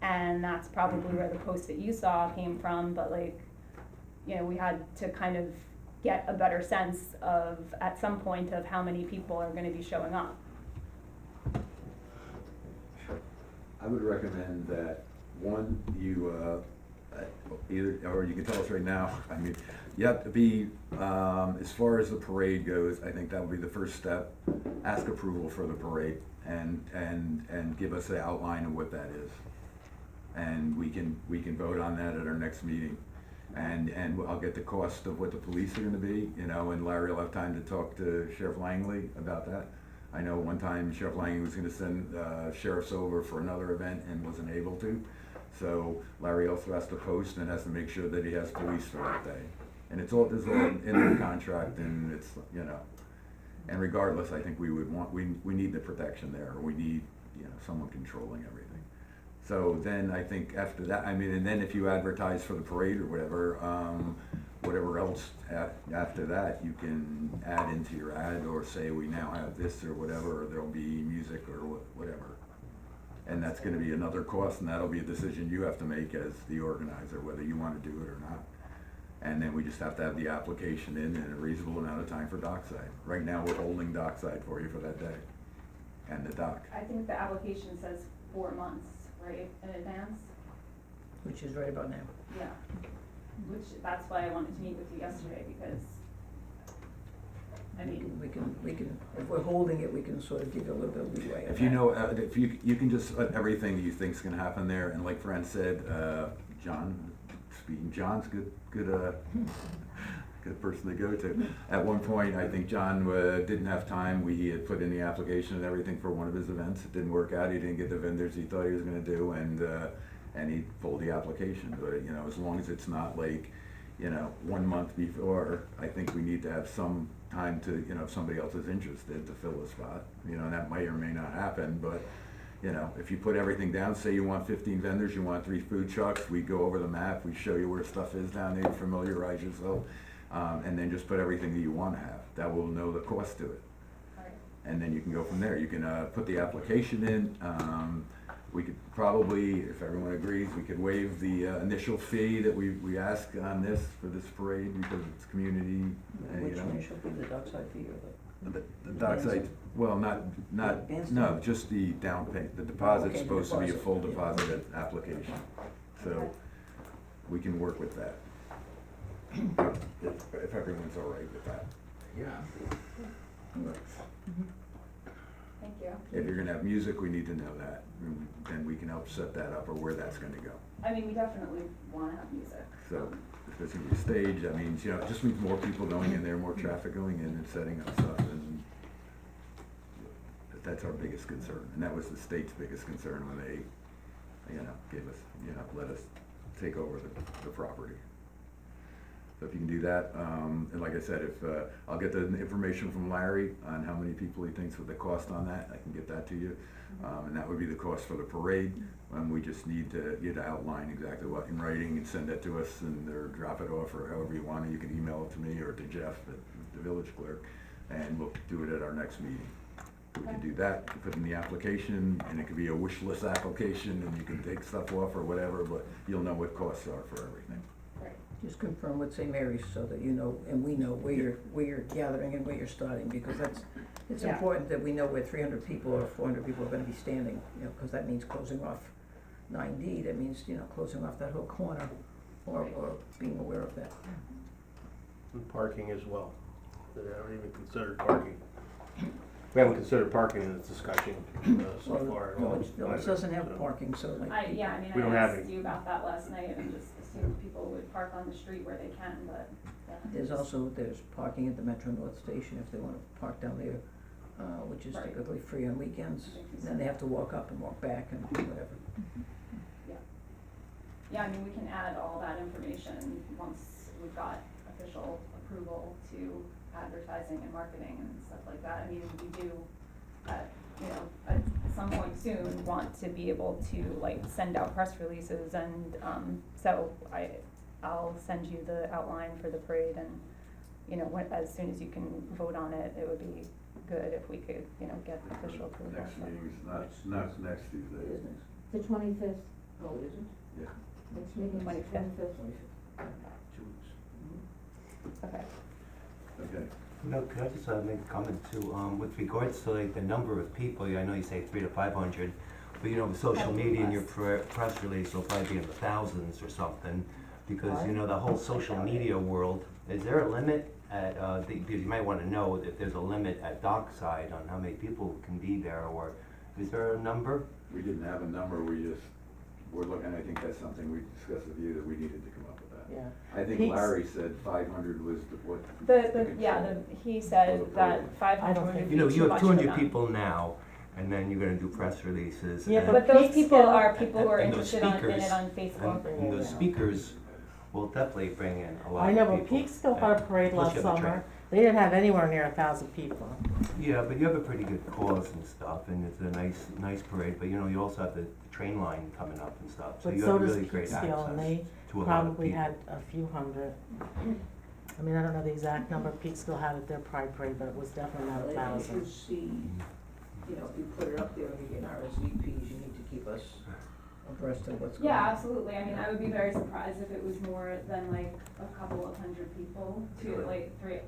and that's probably where the post that you saw came from, but like, you know, we had to kind of get a better sense of, at some point, of how many people are gonna be showing up. I would recommend that, one, you, either, or you can tell us right now, I mean, you have to be, as far as the parade goes, I think that would be the first step. Ask approval for the parade and give us an outline of what that is. And we can vote on that at our next meeting. And I'll get the cost of what the police are gonna be, you know, and Larry will have time to talk to Sheriff Langley about that. I know one time Sheriff Langley was gonna send sheriffs over for another event and wasn't able to. So Larry also has to post and has to make sure that he has police for that day. And it's all in the contract, and it's, you know, and regardless, I think we would want, we need the protection there. We need, you know, someone controlling everything. So then I think after that, I mean, and then if you advertise for the parade or whatever, whatever else after that, you can add into your ad or say we now have this or whatever, or there'll be music or whatever. And that's gonna be another cost, and that'll be a decision you have to make as the organizer, whether you wanna do it or not. And then we just have to have the application in a reasonable amount of time for Dockside. Right now, we're holding Dockside for you for that day, and the dock. I think the application says 4 months, right, in advance? Which is right about now. Yeah, which, that's why I wanted to meet with you yesterday, because, I mean. We can, if we're holding it, we can sort of give you a little bit of leeway. If you know, if you can just put everything that you think's gonna happen there, and like Fran said, John's good person to go to. At one point, I think John didn't have time. He had put in the application and everything for one of his events. It didn't work out. He didn't get the vendors he thought he was gonna do, and he pulled the application. But, you know, as long as it's not like, you know, 1 month before, I think we need to have some time to, you know, if somebody else is interested, to fill a spot. You know, and that may or may not happen, but, you know, if you put everything down, say you want 15 vendors, you want 3 food trucks, we go over the map, we show you where stuff is down there, familiarize yourself, and then just put everything that you wanna have. That will know the cost to it. And then you can go from there. You can put the application in. We could probably, if everyone agrees, we could waive the initial fee that we ask on this, for this parade, because it's community, Which you know. initial fee, the Dockside fee or The dockside, well, no, just the down payment. The deposit's Okay, the supposed to be a deposit, full yeah. deposit at application. So we can work with that. If everyone's all right with that. Thank you. If you're gonna have music, we need to know that. Then we can help set that up or where that's gonna go. I mean, we definitely wanna have music. So if there's gonna be a stage, that means, you know, it just means more people going in there, more traffic going in and setting up stuff, and that's our biggest concern. And that was the state's biggest concern when they, you know, gave us, you know, let us take over the property. So if you can do that, and like I said, if, I'll get the information from Larry on how many people he thinks with the cost on that, I can get that to you. And that would be the cost for the parade, and we just need you to outline exactly what in writing and send that to us, and or drop it off, or however you want it. You can email it to me or to Jeff, the village clerk, and we'll do it at our next meeting. We can do that, put in the application, and it could be a wish list application, and you can take stuff off or whatever, but you'll know what costs are for everything. Just confirm with St. Mary's so that you know, and we know where you're gathering and where you're starting, because it's Yeah. important that we know where 300 people or 400 people are gonna be standing, you know, because that means closing off 9D, that means, you know, closing off that whole corner, or being aware of that. And parking as well. They haven't even considered parking. We haven't considered parking in this discussion so far at all. Village doesn't have parking, so like. We don't have asked any. you about that last night and just assumed people would park on the street where they can, but. There's parking at the Metro North Station if they wanna park down there, which is Right. typically free on weekends. And then they have to walk up and walk back and whatever. Yeah, I mean, we can add all that information once we've got a official approval to advertising and marketing and stuff like that. I mean, we do, at some point soon, want to be able to like send out press releases and, so I'll send you the outline for the parade and, as soon as you can vote on it, it would be good if we could, get official approval. Next meeting's not next Tuesday. The 25th. Oh, is it? Yeah. Next meeting is 25th. 25th. Okay. Okay. No, could I just make a comment too, with regards to like the number of people, I know you say 300 to 500, but with social media and your press release will probably be in the thousands or something, because the whole social media world, is there a limit at, because you might wanna know if there's a limit at Dockside on how many people can be there, or is there a number? We didn't have a number, we're looking, I think that's something we discussed with you, that we needed to come up with that. Yeah. I think Pete's- Larry said 500 was what. He said that 500 would be You too have much 200 for them. people now, and then you're gonna do press releases. Yeah, and- But those Pete's people still- are people who are and those interested in speakers, it on Facebook. And those speakers will definitely bring in a lot I of know, people. but Peak still had a parade Plus last you have the summer. They didn't have anywhere near 1,000 people. Yeah, but you have a pretty good cause and stuff, and it's a nice parade, but you also have the train line coming up and stuff, so But you so have does really great Peekskill, and they access to a lot of probably people. had a few hundred. I mean, I don't know the exact number Peekskill had at their Pride Parade, but it was definitely not Well, 1,000. if you see, if you put it up there and you get RSVPs, you need to keep us abreast of what's going on. Yeah, absolutely. I mean, I would be very surprised if it was more than like a couple of hundred people to like three.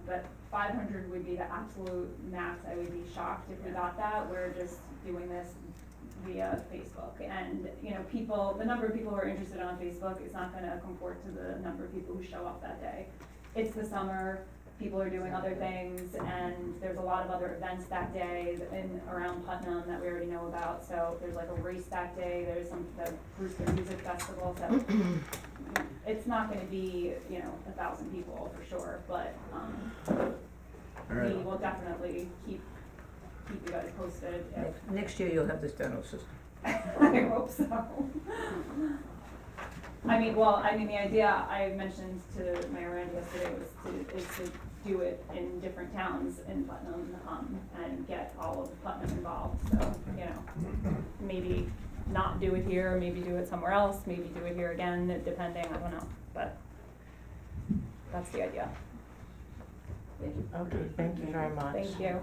But 500 would be the absolute max. I would be shocked if we got that. We're just doing this via Facebook, and the number of people who are interested on Facebook is not going to comport to the number of people who show up that day. It's the summer. People are doing other things, and there's a lot of other events that day around Putnam that we already know about. So there's like a race that day. There's the Brewster Music Festival. So it's not going to be 1,000 people for sure, but All right. we will definitely keep you guys posted. Next year you'll have this Dano system. I hope so. I mean, the idea I mentioned to Mayor Randy yesterday is to do it in different towns in Putnam, and get all of Putnam involved. So, maybe not do it here, maybe do it somewhere else, maybe do it here again, depending, I don't know, but that's the idea. Thank you. Okay, thank you very much. Thank you.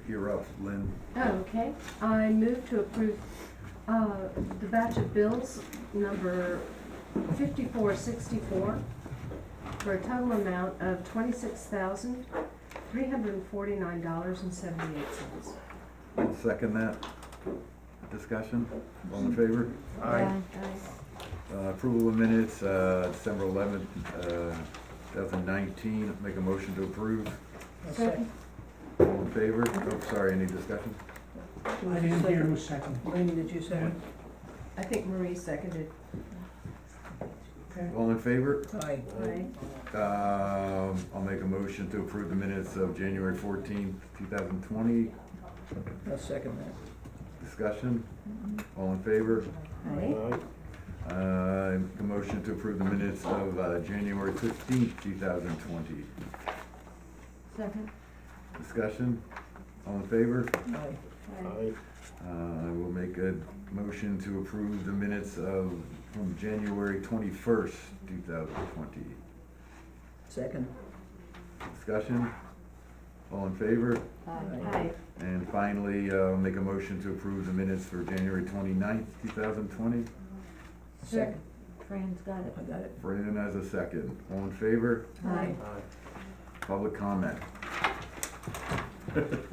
You're up, Lynn. Okay, I move to approve, the batch of bills number 5464 for a total amount of $26,349.78. I'll second that. Discussion, all in favor? Approval of minutes, December 11th, 2019, make a motion to approve. Second. All in favor? Oh, sorry, any discussion? I didn't hear who seconded. Randy, did you second? I think Marie seconded. All in favor? Aye. I'll make a motion to approve the minutes of January 14th, 2020. I'll second that. Discussion, all in favor? Aye. Make a motion to approve the minutes of January 15th, 2020. Second. Discussion, all in favor? Aye. I will make a motion to approve the minutes from January 21st, 2020. Second. Discussion, all in favor? Aye. And finally, make a motion to approve the minutes for January 29th, 2020. Second. Fran's got it. I got it. Brandon has a second. All in favor? Aye. Public comment.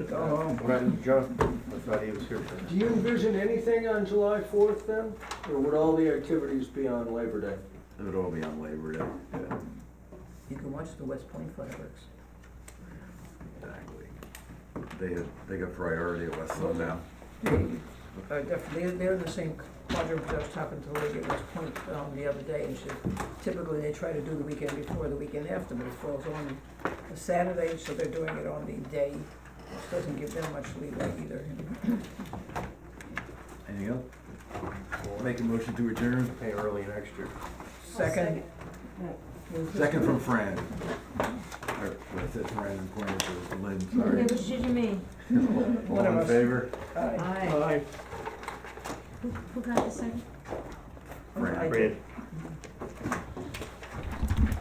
Go home. John, I thought he was here for Do you envision anything on July 4th then? Or would all the activities be on Labor Day? It would all be on Labor Day. Yeah, You can watch the West Point fireworks. exactly. They got priority at Westland now. They're in the same quadrant. I was talking to the lady at West Point the other day, and she typically they try to do the weekend before, the weekend after, but it falls on a Saturday, so they're doing it on the day, which doesn't give them much leeway either. Anything else? Make a motion to adjourn. Pay early next year. Second. Second from Fran. Or, I said Fran and pointed to Lynn, Okay, sorry. which did you mean? All in favor? Aye. Aye. Who got the second? Fran. Fred.